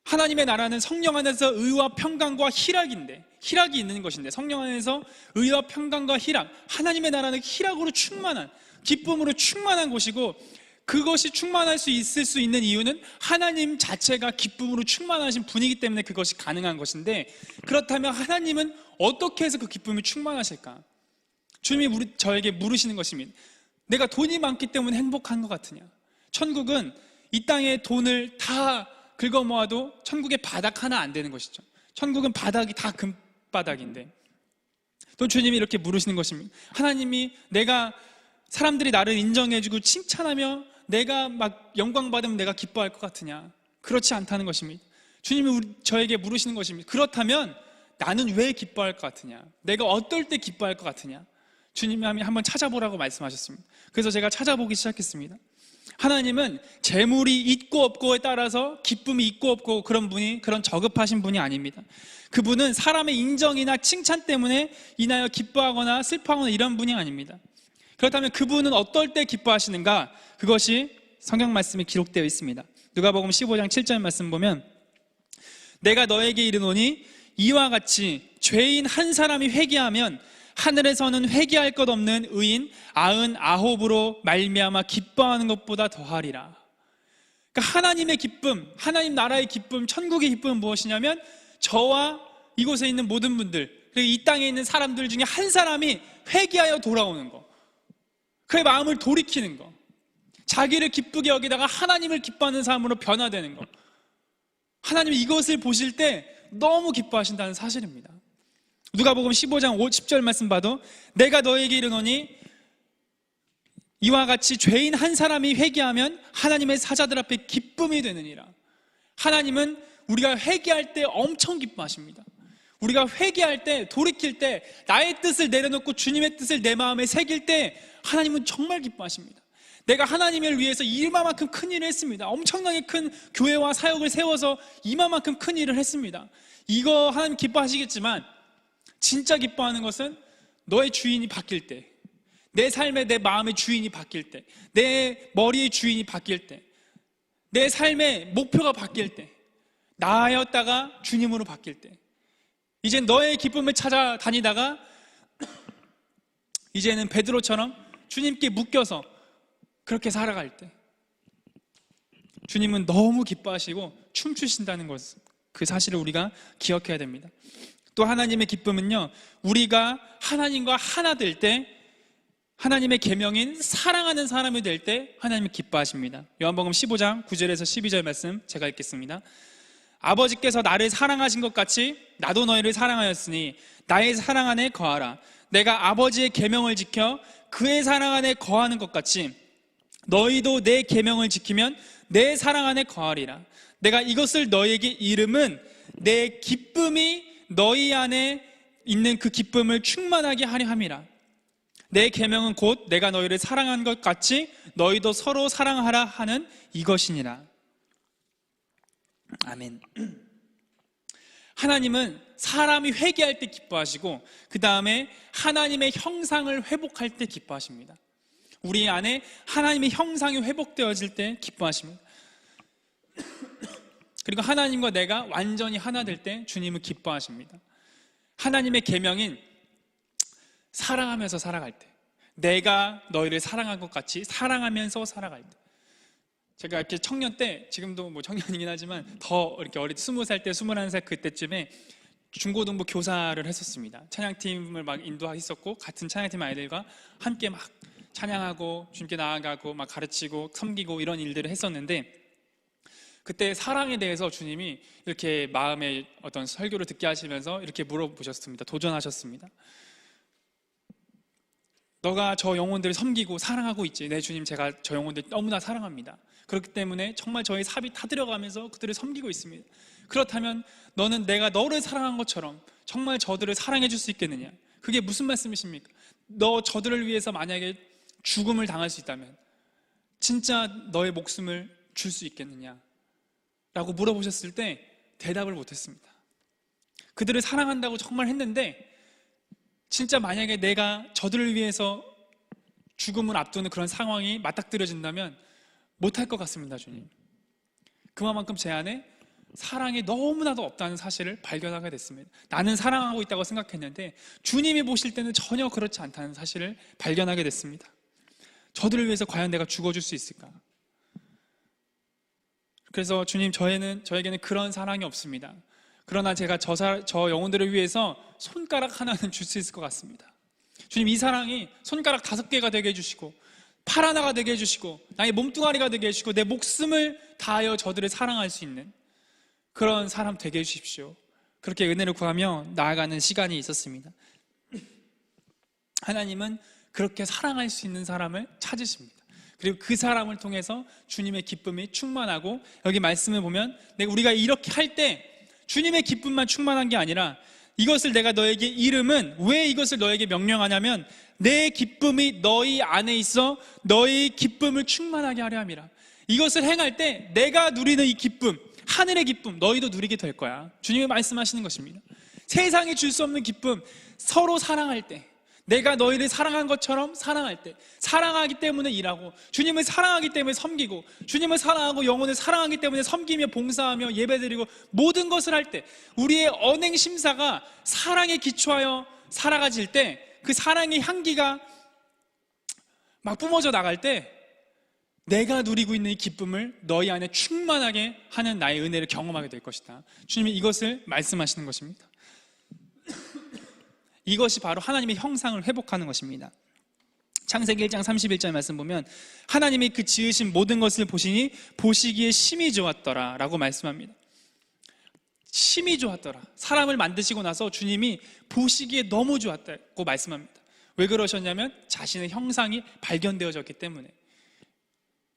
하나님의 나라는 성령 안에서 의와 평강과 희락인데, 희락이 있는 것인데, 성령 안에서 의와 평강과 희락, 하나님의 나라는 희락으로 충만한, 기쁨으로 충만한 곳이고, 그것이 충만할 수 있을 수 있는 이유는 하나님 자체가 기쁨으로 충만하신 분이기 때문에 그것이 가능한 것인데, 그렇다면 하나님은 어떻게 해서 그 기쁨이 충만하실까? 주님이 저에게 물으시는 것입니다. 내가 돈이 많기 때문에 행복한 것 같으냐? 천국은 이 땅의 돈을 다 긁어 모아도 천국의 바닥 하나 안 되는 것이죠. 천국은 바닥이 다 금바닥인데, 또 주님이 이렇게 물으시는 것입니다. 하나님이 내가 사람들이 나를 인정해주고 칭찬하며 내가 막 영광 받으면 내가 기뻐할 것 같으냐? 그렇지 않다는 것입니다. 주님이 저에게 물으시는 것입니다. 그렇다면 나는 왜 기뻐할 것 같으냐? 내가 어떨 때 기뻐할 것 같으냐? 주님이 한번 찾아보라고 말씀하셨습니다. 그래서 제가 찾아보기 시작했습니다. 하나님은 재물이 있고 없고에 따라서 기쁨이 있고 없고 그런 저급하신 분이 아닙니다. 그분은 사람의 인정이나 칭찬 때문에 인하여 기뻐하거나 슬퍼하거나 이런 분이 아닙니다. 그렇다면 그분은 어떨 때 기뻐하시는가? 그것이 성경 말씀에 기록되어 있습니다. 누가복음 15장 7절 말씀 보면, 내가 너에게 이르노니 이와 같이 죄인 한 사람이 회개하면 하늘에서는 회개할 것 없는 의인 99으로 말미암아 기뻐하는 것보다 더하리라. 그러니까 하나님의 기쁨, 하나님 나라의 기쁨, 천국의 기쁨은 무엇이냐면 저와 이곳에 있는 모든 분들, 그리고 이 땅에 있는 사람들 중에 한 사람이 회개하여 돌아오는 거, 그의 마음을 돌이키는 거, 자기를 기쁘게 여기다가 하나님을 기뻐하는 사람으로 변화되는 거, 하나님이 이것을 보실 때 너무 기뻐하신다는 사실입니다. 누가복음 15장 10절 말씀 봐도, 내가 너에게 이르노니 이와 같이 죄인 한 사람이 회개하면 하나님의 사자들 앞에 기쁨이 되느니라. 하나님은 우리가 회개할 때 엄청 기뻐하십니다. 우리가 회개할 때, 돌이킬 때, 나의 뜻을 내려놓고 주님의 뜻을 내 마음에 새길 때 하나님은 정말 기뻐하십니다. 내가 하나님을 위해서 이마만큼 큰 일을 했습니다. 엄청나게 큰 교회와 사역을 세워서 이마만큼 큰 일을 했습니다. 이거 하나님 기뻐하시겠지만 진짜 기뻐하는 것은 너의 주인이 바뀔 때, 내 삶의 내 마음의 주인이 바뀔 때, 내 머리의 주인이 바뀔 때, 내 삶의 목표가 바뀔 때, 나였다가 주님으로 바뀔 때, 이제 너의 기쁨을 찾아다니다가 이제는 베드로처럼 주님께 묶여서 그렇게 살아갈 때 주님은 너무 기뻐하시고 춤추신다는 것, 그 사실을 우리가 기억해야 됩니다. 또 하나님의 기쁨은요, 우리가 하나님과 하나 될 때, 하나님의 계명인 사랑하는 사람이 될 때 하나님이 기뻐하십니다. 요한복음 15장 9절에서 12절 말씀 제가 읽겠습니다. 아버지께서 나를 사랑하신 것 같이 나도 너희를 사랑하였으니 나의 사랑 안에 거하라. 내가 아버지의 계명을 지켜 그의 사랑 안에 거하는 것 같이 너희도 내 계명을 지키면 내 사랑 안에 거하리라. 내가 이것을 너희에게 이름은 내 기쁨이 너희 안에 있는 그 기쁨을 충만하게 하려 함이라. 내 계명은 곧 내가 너희를 사랑한 것 같이 너희도 서로 사랑하라 하는 이것이니라. 아멘. 하나님은 사람이 회개할 때 기뻐하시고, 그 다음에 하나님의 형상을 회복할 때 기뻐하십니다. 우리 안에 하나님의 형상이 회복되어질 때 기뻐하십니다. 그리고 하나님과 내가 완전히 하나 될 때 주님은 기뻐하십니다. 하나님의 계명인 사랑하면서 살아갈 때, 내가 너희를 사랑한 것 같이 사랑하면서 살아갈 때, 제가 이렇게 청년 때, 지금도 뭐 청년이긴 하지만 더 이렇게 20살 때, 21살 그때쯤에 중고등부 교사를 했었습니다. 찬양팀을 막 인도했었고, 같은 찬양팀 아이들과 함께 막 찬양하고 주님께 나아가고 막 가르치고 섬기고 이런 일들을 했었는데, 그때 사랑에 대해서 주님이 이렇게 마음의 어떤 설교를 듣게 하시면서 이렇게 물어보셨습니다. 도전하셨습니다. 너가 저 영혼들을 섬기고 사랑하고 있지? 네 주님, 제가 저 영혼들 너무나 사랑합니다. 그렇기 때문에 정말 저희 삽이 타들어가면서 그들을 섬기고 있습니다. 그렇다면 너는 내가 너를 사랑한 것처럼 정말 저들을 사랑해 줄 수 있겠느냐? 그게 무슨 말씀이십니까? 너 저들을 위해서 만약에 죽음을 당할 수 있다면 진짜 너의 목숨을 줄 수 있겠느냐? 라고 물어보셨을 때 대답을 못했습니다. 그들을 사랑한다고 정말 했는데 진짜 만약에 내가 저들을 위해서 죽음을 앞두는 그런 상황이 맞닥뜨려진다면 못할 것 같습니다. 주님, 그만큼 제 안에 사랑이 너무나도 없다는 사실을 발견하게 됐습니다. 나는 사랑하고 있다고 생각했는데 주님이 보실 때는 전혀 그렇지 않다는 사실을 발견하게 됐습니다. 저들을 위해서 과연 내가 죽어줄 수 있을까? 그래서 주님, 저에게는 그런 사랑이 없습니다. 그러나 제가 저 영혼들을 위해서 손가락 하나는 줄 수 있을 것 같습니다. 주님, 이 사랑이 손가락 5개가 되게 해주시고 팔 하나가 되게 해주시고 나의 몸뚱아리가 되게 해주시고 내 목숨을 다하여 저들을 사랑할 수 있는, 그런 사람 되게 해주십시오. 그렇게 은혜를 구하며 나아가는 시간이 있었습니다. 하나님은 그렇게 사랑할 수 있는 사람을 찾으십니다. 그리고 그 사람을 통해서 주님의 기쁨이 충만하고, 여기 말씀을 보면 우리가 이렇게 할 때 주님의 기쁨만 충만한 게 아니라, 이것을 내가 너에게 이름은, 왜 이것을 너에게 명령하냐면 내 기쁨이 너희 안에 있어 너희 기쁨을 충만하게 하려 함이라. 이것을 행할 때 내가 누리는 이 기쁨, 하늘의 기쁨 너희도 누리게 될 거야. 주님이 말씀하시는 것입니다. 세상이 줄 수 없는 기쁨, 서로 사랑할 때, 내가 너희를 사랑한 것처럼 사랑할 때, 사랑하기 때문에 일하고, 주님을 사랑하기 때문에 섬기고, 주님을 사랑하고 영혼을 사랑하기 때문에 섬기며 봉사하며 예배드리고 모든 것을 할 때, 우리의 언행 심사가 사랑에 기초하여 살아가질 때, 그 사랑의 향기가 막 뿜어져 나갈 때 내가 누리고 있는 이 기쁨을 너희 안에 충만하게 하는 나의 은혜를 경험하게 될 것이다. 주님이 이것을 말씀하시는 것입니다. 이것이 바로 하나님의 형상을 회복하는 것입니다. 창세기 1장 31절 말씀 보면 하나님이 그 지으신 모든 것을 보시니 보시기에 심히 좋았더라 라고 말씀합니다. 심히 좋았더라. 사람을 만드시고 나서 주님이 보시기에 너무 좋았다고 말씀합니다. 왜 그러셨냐면 자신의 형상이 발견되어졌기 때문에.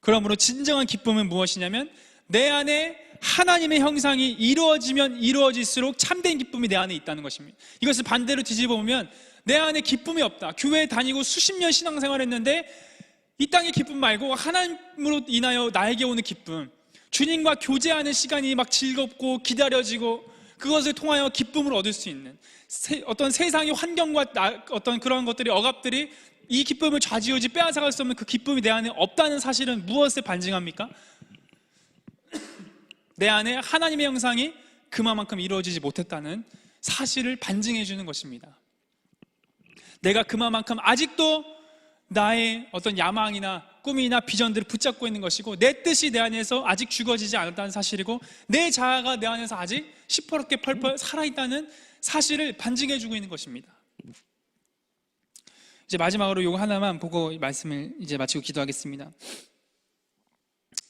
그러므로 진정한 기쁨은 무엇이냐면 내 안에 하나님의 형상이 이루어지면 이루어질수록 참된 기쁨이 내 안에 있다는 것입니다. 이것을 반대로 뒤집어 보면 내 안에 기쁨이 없다. 교회에 다니고 수십 년 신앙생활 했는데 이 땅의 기쁨 말고 하나님으로 인하여 나에게 오는 기쁨, 주님과 교제하는 시간이 막 즐겁고 기다려지고 그것을 통하여 기쁨을 얻을 수 있는 어떤 세상의 환경과 어떤 그런 것들이, 억압들이 이 기쁨을 좌지우지 빼앗아갈 수 없는 그 기쁨이 내 안에 없다는 사실은 무엇을 반증합니까? 내 안에 하나님의 형상이 그만큼 이루어지지 못했다는 사실을 반증해 주는 것입니다. 내가 그만큼 아직도 나의 어떤 야망이나 꿈이나 비전들을 붙잡고 있는 것이고, 내 뜻이 내 안에서 아직 죽어지지 않았다는 사실이고, 내 자아가 내 안에서 아직 시퍼렇게 펄펄 살아있다는 사실을 반증해 주고 있는 것입니다. 이제 마지막으로 이거 하나만 보고 말씀을 이제 마치고 기도하겠습니다.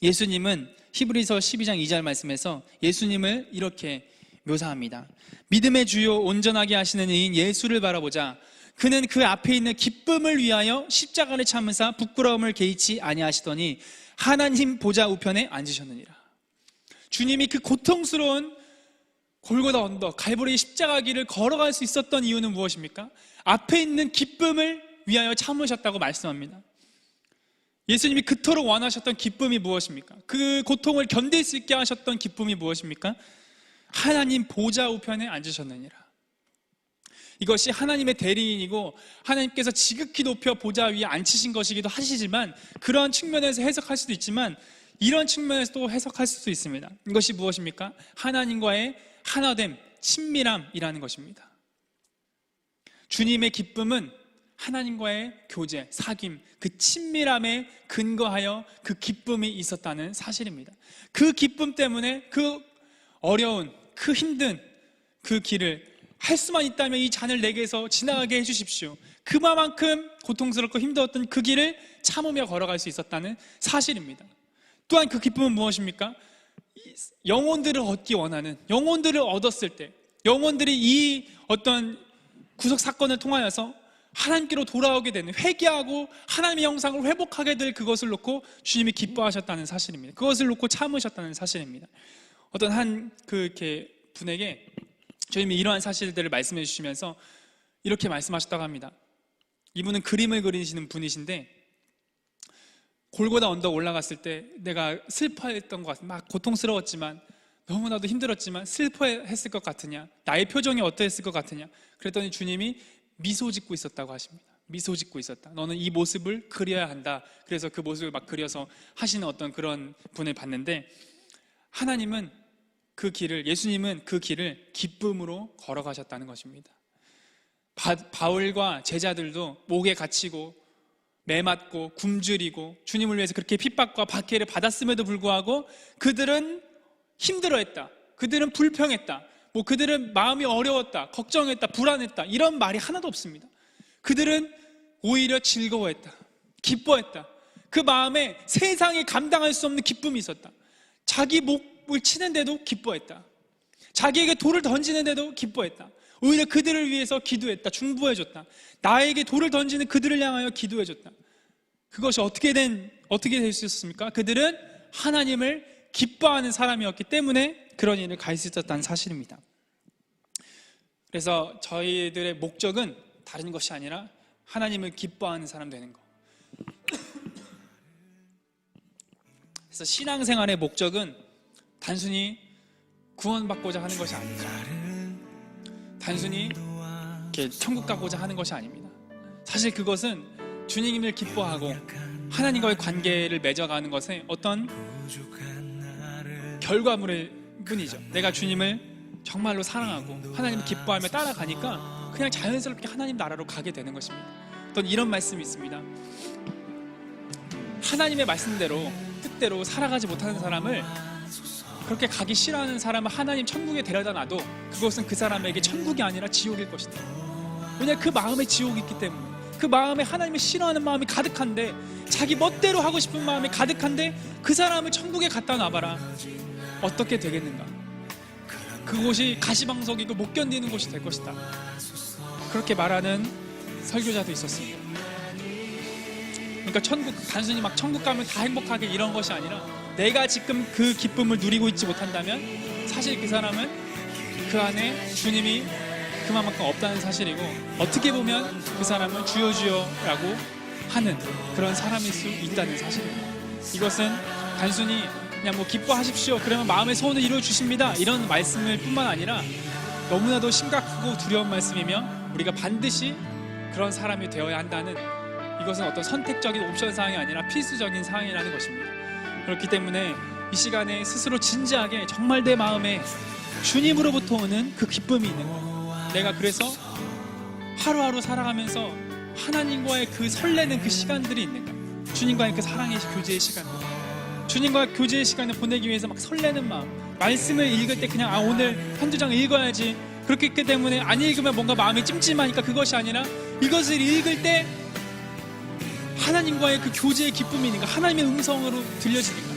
예수님은 히브리서 12장 2절 말씀에서 예수님을 이렇게 묘사합니다. 믿음의 주요 온전하게 하시는 이인 예수를 바라보자. 그는 그 앞에 있는 기쁨을 위하여 십자가를 참으사 부끄러움을 개의치 아니하시더니 하나님 보좌 우편에 앉으셨느니라. 주님이 그 고통스러운 골고다 언덕, 갈보리 십자가 길을 걸어갈 수 있었던 이유는 무엇입니까? 앞에 있는 기쁨을 위하여 참으셨다고 말씀합니다. 예수님이 그토록 원하셨던 기쁨이 무엇입니까? 그 고통을 견딜 수 있게 하셨던 기쁨이 무엇입니까? 하나님 보좌 우편에 앉으셨느니라. 이것이 하나님의 대리인이고 하나님께서 지극히 높여 보좌 위에 앉히신 것이기도 하시지만, 그런 측면에서 해석할 수도 있지만 이런 측면에서 또 해석할 수도 있습니다. 이것이 무엇입니까? 하나님과의 하나됨, 친밀함이라는 것입니다. 주님의 기쁨은 하나님과의 교제, 사귐, 그 친밀함에 근거하여 그 기쁨이 있었다는 사실입니다. 그 기쁨 때문에 그 어려운, 그 힘든 그 길을 할 수만 있다면 이 잔을 내게서 지나가게 해주십시오. 그만큼 고통스럽고 힘들었던 그 길을 참으며 걸어갈 수 있었다는 사실입니다. 또한 그 기쁨은 무엇입니까? 영혼들을 얻기 원하는, 영혼들을 얻었을 때, 영혼들이 이 어떤 구속 사건을 통하여서 하나님께로 돌아오게 되는, 회개하고 하나님의 형상을 회복하게 될 그것을 놓고 주님이 기뻐하셨다는 사실입니다. 그것을 놓고 참으셨다는 사실입니다. 어떤 한 이렇게 분에게 주님이 이러한 사실들을 말씀해 주시면서 이렇게 말씀하셨다고 합니다. 이분은 그림을 그리시는 분이신데, 골고다 언덕 올라갔을 때 내가 슬퍼했던 것 같아, 막 고통스러웠지만, 너무나도 힘들었지만 슬퍼했을 것 같으냐, 나의 표정이 어떠했을 것 같으냐, 그랬더니 주님이 미소 짓고 있었다고 하십니다. 미소 짓고 있었다. 너는 이 모습을 그려야 한다. 그래서 그 모습을 막 그려서 하시는 어떤 그런 분을 봤는데, 하나님은 그 길을, 예수님은 그 길을 기쁨으로 걸어가셨다는 것입니다. 바울과 제자들도 목에 갇히고 매맞고 굶주리고 주님을 위해서 그렇게 핍박과 박해를 받았음에도 불구하고 그들은 힘들어했다, 그들은 불평했다, 그들은 마음이 어려웠다, 걱정했다, 불안했다, 이런 말이 하나도 없습니다. 그들은 오히려 즐거워했다, 기뻐했다. 그 마음에 세상이 감당할 수 없는 기쁨이 있었다. 자기 목을 치는데도 기뻐했다. 자기에게 돌을 던지는데도 기뻐했다. 오히려 그들을 위해서 기도했다. 중보해줬다. 나에게 돌을 던지는 그들을 향하여 기도해줬다. 그것이 어떻게 될 수 있었습니까? 그들은 하나님을 기뻐하는 사람이었기 때문에 그런 일을 갈 수 있었다는 사실입니다. 그래서 저희들의 목적은 다른 것이 아니라 하나님을 기뻐하는 사람 되는 것. 그래서 신앙생활의 목적은 단순히 구원받고자 하는 것이 아닙니다. 단순히 이렇게 천국 가고자 하는 것이 아닙니다. 사실 그것은 주님을 기뻐하고 하나님과의 관계를 맺어가는 것의 어떤 결과물일 뿐이죠. 내가 주님을 정말로 사랑하고 하나님을 기뻐하며 따라가니까 그냥 자연스럽게 하나님 나라로 가게 되는 것입니다. 어떤 이런 말씀이 있습니다. 하나님의 말씀대로 뜻대로 살아가지 못하는 사람을, 그렇게 가기 싫어하는 사람을 하나님 천국에 데려다 놔도 그것은 그 사람에게 천국이 아니라 지옥일 것이다. 왜냐하면 그 마음에 지옥이 있기 때문에, 그 마음에 하나님을 싫어하는 마음이 가득한데, 자기 멋대로 하고 싶은 마음이 가득한데 그 사람을 천국에 갖다 놔봐라. 어떻게 되겠는가? 그곳이 가시방석이고 못 견디는 곳이 될 것이다. 그렇게 말하는 설교자도 있었습니다. 그러니까 단순히 막 천국 가면 다 행복하게 이런 것이 아니라, 내가 지금 그 기쁨을 누리고 있지 못한다면 사실 그 사람은 그 안에 주님이 그만큼 없다는 사실이고, 어떻게 보면 그 사람은 주여 주여라고 하는 그런 사람일 수 있다는 사실입니다. 이것은 단순히 그냥 뭐 기뻐하십시오, 그러면 마음의 소원을 이루어 주십니다, 이런 말씀일 뿐만 아니라 너무나도 심각하고 두려운 말씀이며, 우리가 반드시 그런 사람이 되어야 한다는, 이것은 어떤 선택적인 옵션 사항이 아니라 필수적인 사항이라는 것입니다. 그렇기 때문에 이 시간에 스스로 진지하게 정말 내 마음에 주님으로부터 오는 그 기쁨이 있는 것, 내가 그래서 하루하루 살아가면서 하나님과의 그 설레는 그 시간들이 있는가, 주님과의 그 사랑의 교제의 시간들, 주님과 교제의 시간을 보내기 위해서 막 설레는 마음, 말씀을 읽을 때 그냥 오늘 한두 장 읽어야지, 그렇기 때문에 안 읽으면 뭔가 마음이 찜찜하니까 그것이 아니라, 이것을 읽을 때 하나님과의 그 교제의 기쁨이 있는가, 하나님의 음성으로 들려지니까,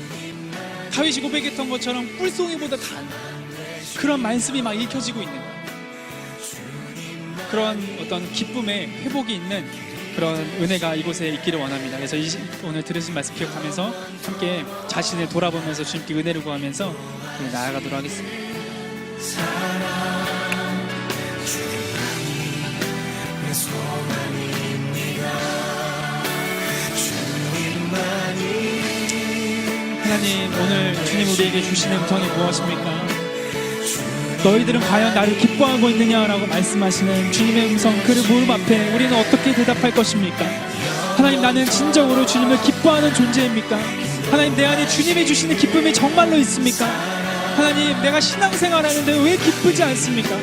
다윗이 고백했던 것처럼 꿀송이보다 단 그런 말씀이 막 읽혀지고 있는 거예요. 그런 어떤 기쁨의 회복이 있는 그런 은혜가 이곳에 있기를 원합니다. 그래서 오늘 들으신 말씀 기억하면서 함께 자신을 돌아보면서 주님께 은혜를 구하면서 나아가도록 하겠습니다. 하나님, 오늘 주님 우리에게 주시는 음성이 무엇입니까? 너희들은 과연 나를 기뻐하고 있느냐라고 말씀하시는 주님의 음성, 그를 무릎 앞에 우리는 어떻게 대답할 것입니까? 하나님, 나는 진정으로 주님을 기뻐하는 존재입니까? 하나님, 내 안에 주님이 주시는 기쁨이 정말로 있습니까? 하나님, 내가 신앙생활하는데 왜 기쁘지 않습니까?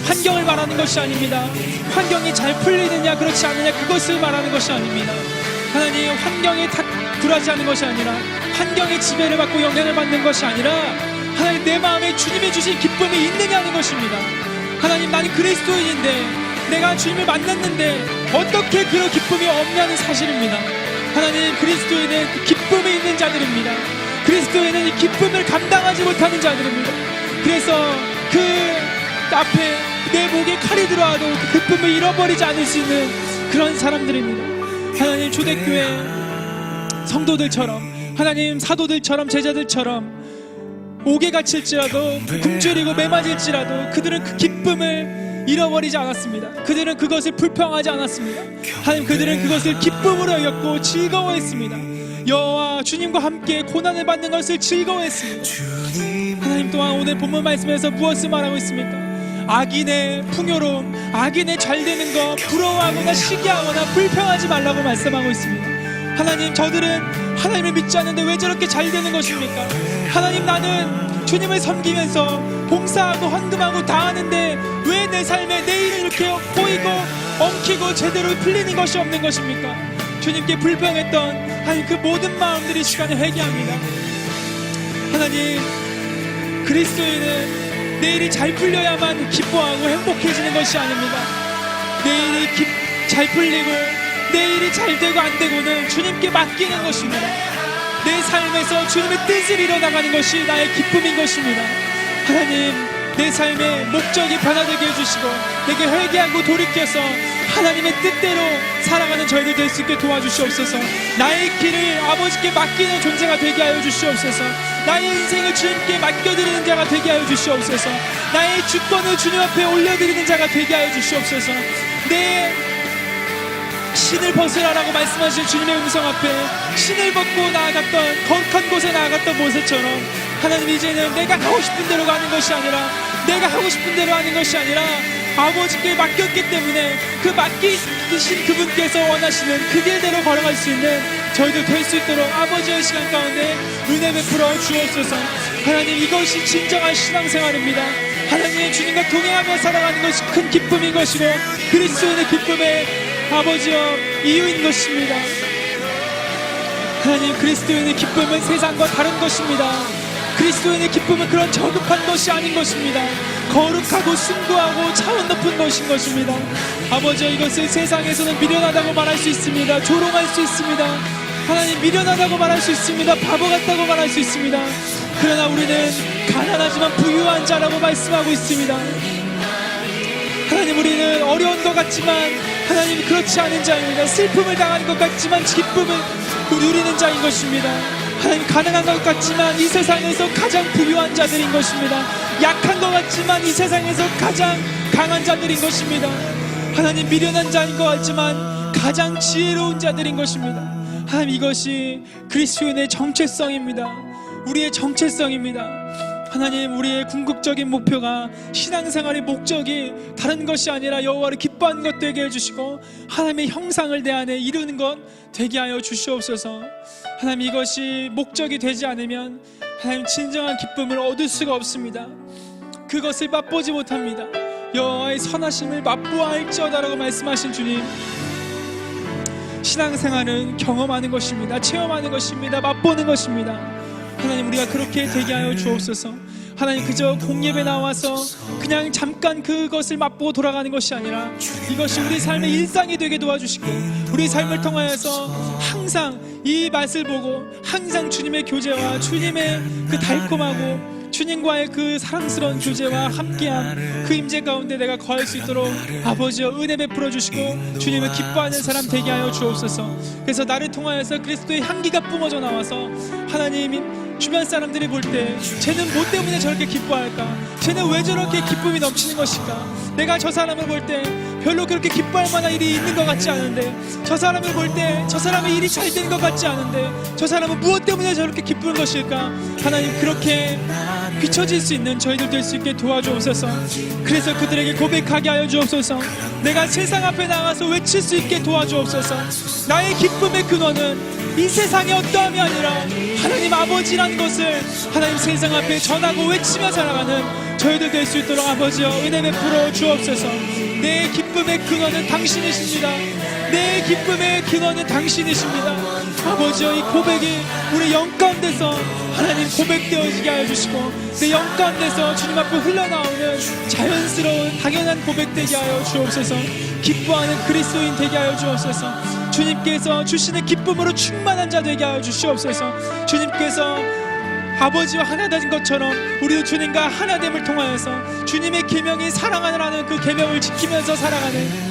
환경을 말하는 것이 아닙니다. 환경이 잘 풀리느냐 그렇지 않느냐 그것을 말하는 것이 아닙니다. 하나님, 환경이 다 굴하지 않는 것이 아니라, 환경의 지배를 받고 영향을 받는 것이 아니라, 하나님, 내 마음에 주님이 주신 기쁨이 있느냐는 것입니다. 하나님, 나는 그리스도인인데, 내가 주님을 만났는데 어떻게 그런 기쁨이 없냐는 사실입니다. 하나님, 그리스도인은 그 기쁨이 있는 자들입니다. 그리스도인은 이 기쁨을 감당하지 못하는 자들입니다. 그래서 그 앞에 내 목에 칼이 들어와도 그 기쁨을 잃어버리지 않을 수 있는 그런 사람들입니다. 하나님, 초대교회 성도들처럼, 하나님, 사도들처럼, 제자들처럼 옥에 갇힐지라도, 굶주리고 매맞을지라도 그들은 그 기쁨을 잃어버리지 않았습니다. 그들은 그것을 불평하지 않았습니다. 하나님, 그들은 그것을 기쁨으로 여겼고 즐거워했습니다. 여호와 주님과 함께 고난을 받는 것을 즐거워했습니다. 하나님, 또한 오늘 본문 말씀에서 무엇을 말하고 있습니까? 악인의 풍요로움, 악인의 잘되는 것 부러워하거나 시기하거나 불평하지 말라고 말씀하고 있습니다. 하나님, 저들은 하나님을 믿지 않는데 왜 저렇게 잘 되는 것입니까? 하나님, 나는 주님을 섬기면서 봉사하고 헌금하고 다 하는데 왜 내 삶에 내 일은 이렇게 보이고 엉키고 제대로 풀리는 것이 없는 것입니까? 주님께 불평했던 하나님, 그 모든 마음들이 시간에 회개합니다. 하나님, 그리스도인은 내 일이 잘 풀려야만 기뻐하고 행복해지는 것이 아닙니다. 내 일이 잘 풀리고 내 일이 잘 되고 안 되고는 주님께 맡기는 것입니다. 내 삶에서 주님의 뜻을 이뤄나가는 것이 나의 기쁨인 것입니다. 하나님, 내 삶의 목적이 변화되게 해주시고 내게 회개하고 돌이켜서 하나님의 뜻대로 살아가는 저희들 될 수 있게 도와주시옵소서. 나의 길을 아버지께 맡기는 존재가 되게 하여 주시옵소서. 나의 인생을 주님께 맡겨드리는 자가 되게 하여 주시옵소서. 나의 주권을 주님 앞에 올려드리는 자가 되게 하여 주시옵소서. 내 신을 벗으라라고 말씀하신 주님의 음성 앞에 신을 벗고 나아갔던 거룩한 곳에 나아갔던 모세처럼 하나님, 이제는 내가 하고 싶은 대로 가는 것이 아니라 내가 하고 싶은 대로 하는 것이 아니라 아버지께 맡겼기 때문에 그 맡기신 그분께서 원하시는 그 길대로 걸어갈 수 있는 저희들 될 수 있도록 아버지의 시간 가운데 은혜 베풀어 주옵소서. 하나님, 이것이 진정한 신앙생활입니다. 하나님의 주님과 동행하며 살아가는 것이 큰 기쁨인 것이고 그리스도인의 기쁨의 아버지여 이유인 것입니다. 하나님, 그리스도인의 기쁨은 세상과 다른 것입니다. 그리스도인의 기쁨은 그런 저급한 것이 아닌 것입니다. 거룩하고 숭고하고 차원 높은 것인 것입니다. 아버지여, 이것을 세상에서는 미련하다고 말할 수 있습니다. 조롱할 수 있습니다. 하나님, 미련하다고 말할 수 있습니다. 바보 같다고 말할 수 있습니다. 그러나 우리는 가난하지만 부유한 자라고 말씀하고 있습니다. 하나님, 우리는 어려운 것 같지만 하나님, 그렇지 않은 자입니다. 슬픔을 당하는 것 같지만 기쁨을 누리는 자인 것입니다. 하나님, 가난한 것 같지만 이 세상에서 가장 부유한 자들인 것입니다. 약한 것 같지만 이 세상에서 가장 강한 자들인 것입니다. 하나님, 미련한 자인 것 같지만 가장 지혜로운 자들인 것입니다. 하나님, 이것이 그리스도인의 정체성입니다. 우리의 정체성입니다. 하나님, 우리의 궁극적인 목표가 신앙생활의 목적이 다른 것이 아니라 여호와를 기뻐하는 것 되게 해주시고 하나님의 형상을 내 안에 이루는 것 되게 하여 주시옵소서. 하나님, 이것이 목적이 되지 않으면 하나님, 진정한 기쁨을 얻을 수가 없습니다. 그것을 맛보지 못합니다. 여호와의 선하심을 맛보아 할지어다라고 말씀하신 주님, 신앙생활은 경험하는 것입니다. 체험하는 것입니다. 맛보는 것입니다. 하나님, 우리가 그렇게 되게 하여 주옵소서. 하나님, 그저 공예배 나와서 그냥 잠깐 그것을 맛보고 돌아가는 것이 아니라 이것이 우리 삶의 일상이 되게 도와주시고 우리 삶을 통하여서 항상 이 맛을 보고 항상 주님의 교제와 주님의 그 달콤하고 주님과의 그 사랑스러운 교제와 함께함, 그 임재 가운데 내가 거할 수 있도록 아버지여 은혜 베풀어 주시고 주님을 기뻐하는 사람 되게 하여 주옵소서. 그래서 나를 통하여서 그리스도의 향기가 뿜어져 나와서 하나님, 주변 사람들이 볼 때 쟤는 뭐 때문에 저렇게 기뻐할까? 쟤는 왜 저렇게 기쁨이 넘치는 것일까? 내가 저 사람을 볼 때 별로 그렇게 기뻐할 만한 일이 있는 것 같지 않은데, 저 사람을 볼 때 저 사람의 일이 잘 되는 것 같지 않은데 저 사람은 무엇 때문에 저렇게 기쁘는 것일까? 하나님, 그렇게 비춰질 수 있는 저희들 될 수 있게 도와주옵소서. 그래서 그들에게 고백하게 하여 주옵소서. 내가 세상 앞에 나가서 외칠 수 있게 도와주옵소서. 나의 기쁨의 근원은 이 세상의 어떠함이 아니라 하나님 아버지라는 것을 하나님 세상 앞에 전하고 외치며 살아가는 저희들 될 수 있도록 아버지여 은혜 베풀어 주옵소서. 내 기쁨의 근원은 당신이십니다. 내 기쁨의 근원은 당신이십니다. 아버지여, 이 고백이 우리 영 가운데서 하나님 고백되어지게 하여 주시고 내 영 가운데서 주님 앞에 흘러나오는 자연스러운 당연한 고백되게 하여 주옵소서. 기뻐하는 그리스도인 되게 하여 주옵소서. 주님께서 주시는 기쁨으로 충만한 자 되게 하여 주시옵소서. 주님께서 아버지와 하나 된 것처럼 우리도 주님과 하나됨을 통하여서 주님의 계명이 사랑하라는 그 계명을 지키면서 살아가는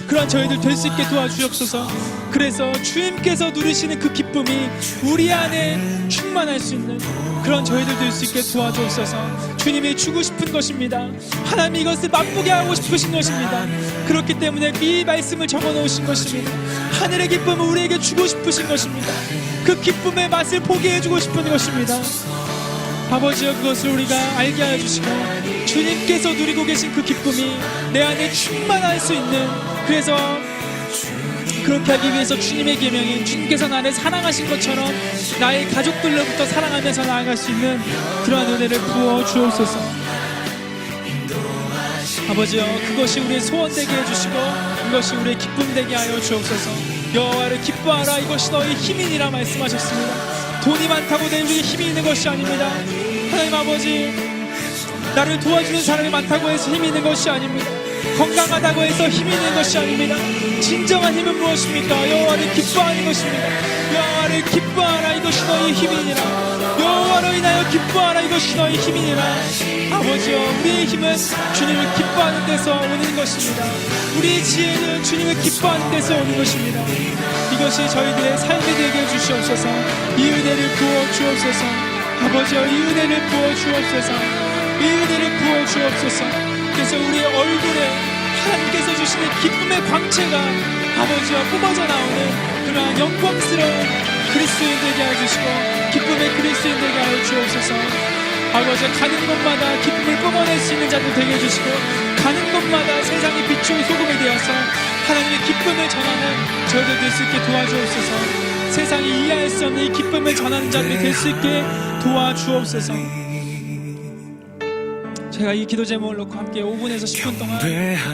그런 저희들 될 수 있게 도와주옵소서. 그래서 주님께서 누리시는 그 기쁨이 우리 안에 충만할 수 있는 그런 저희들 될 수 있게 도와주옵소서. 주님이 주고 싶은 것입니다. 하나님, 이것을 맛보게 하고 싶으신 것입니다. 그렇기 때문에 이 말씀을 적어놓으신 것입니다. 하늘의 기쁨을 우리에게 주고 싶으신 것입니다. 그 기쁨의 맛을 보게 해주고 싶은 것입니다. 아버지여, 그것을 우리가 알게 하여 주시고 주님께서 누리고 계신 그 기쁨이 내 안에 충만할 수 있는, 그래서 그렇게 하기 위해서 주님의 계명인 주님께서 나를 사랑하신 것처럼 나의 가족들로부터 사랑하면서 나아갈 수 있는 그러한 은혜를 부어 주옵소서. 아버지여, 그것이 우리의 소원 되게 해주시고 그것이 우리의 기쁨 되게 하여 주옵소서. 여호와를 기뻐하라, 이것이 너희 힘이니라 말씀하셨습니다. 돈이 많다고 내 우리의 힘이 있는 것이 아닙니다. 하나님 아버지, 나를 도와주는 사람이 많다고 해서 힘이 있는 것이 아닙니다. 건강하다고 해서 힘이 있는 것이 아닙니다. 진정한 힘은 무엇입니까? 여호와를 기뻐하는 것입니다. 여호와를 기뻐하라, 이것이 너희 힘이니라. 여호와로 인하여 기뻐하라, 이것이 너희 힘이니라. 아버지여, 우리의 힘은 주님을 기뻐하는 데서 오는 것입니다. 우리의 지혜는 주님을 기뻐하는 데서 오는 것입니다. 이것이 저희들의 삶이 되게 해주시옵소서. 이 은혜를 부어 주옵소서. 아버지여, 이 은혜를 부어 주옵소서. 이 은혜를 부어 주옵소서. 그래서 우리의 얼굴에 하나님께서 주시는 기쁨의 광채가 아버지와 뿜어져 나오는 그러한 영광스러운 그리스도인 되게 해주시고 기쁨의 그리스도인 되게 하여 주옵소서. 아버지, 가는 곳마다 기쁨을 뿜어낼 수 있는 자들 되게 해주시고 가는 곳마다 세상의 빛과 소금이 되어서 하나님의 기쁨을 전하는 저희들 될 수 있게 도와주옵소서. 세상이 이해할 수 없는 이 기쁨을 전하는 자들이 될 수 있게 도와주옵소서. 제가 이 기도 제목을 놓고 함께 5분에서 10분 동안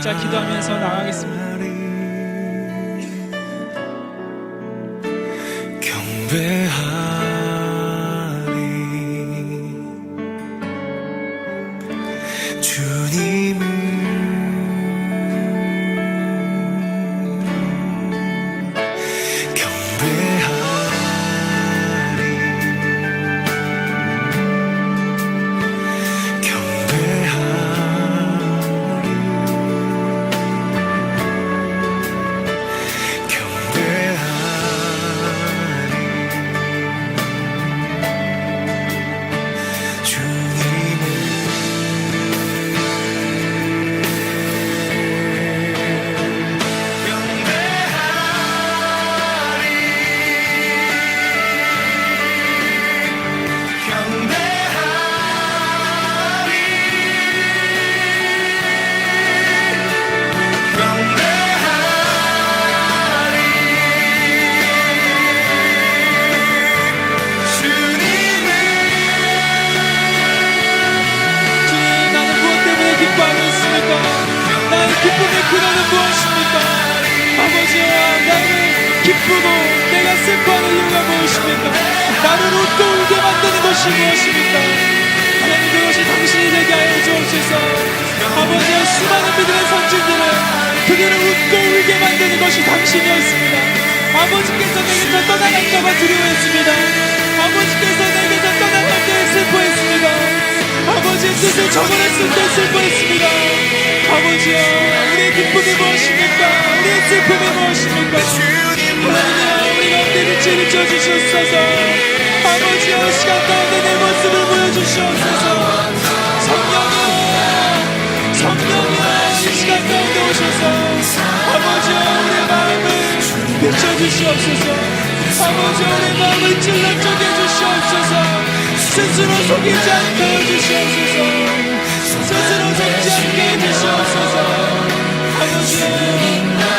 자 기도하면서 나가겠습니다. 경배하리 주님을 기쁨의 근원은 무엇입니까? 아버지여, 나를 기쁘고 내가 슬퍼하는 이유가 무엇입니까? 나를 웃고 울게 만드는 것이 무엇입니까? 하나님, 그것이 당신이 되게 하여 주옵소서. 아버지여, 수많은 믿음의 선진들은 그들을 웃고 울게 만드는 것이 당신이었습니다. 아버지께서 내게서 떠나갈까봐 두려워했습니다. 아버지께서 내게서 떠나갈 때 슬퍼했습니다. 아버지의 뜻을 저버렸을 때 슬퍼했습니다. 아버지여, 우리의 기쁨이 무엇입니까? 우리의 슬픔이 무엇입니까? 하나님이여, 우리 가운데 빛을 비춰주시옵소서. 아버지여, 시간 가운데 내 모습을 보여주시옵소서. 성령이여, 이 시간 가운데 오셔서 아버지여, 우리의 마음을 비춰주시옵소서. 아버지여, 우리의 마음을 찔러 쪼개 주시옵소서. 스스로 속이지 않게 해주시옵소서. 스스로 속지 않게 해주시옵소서. 아버지여,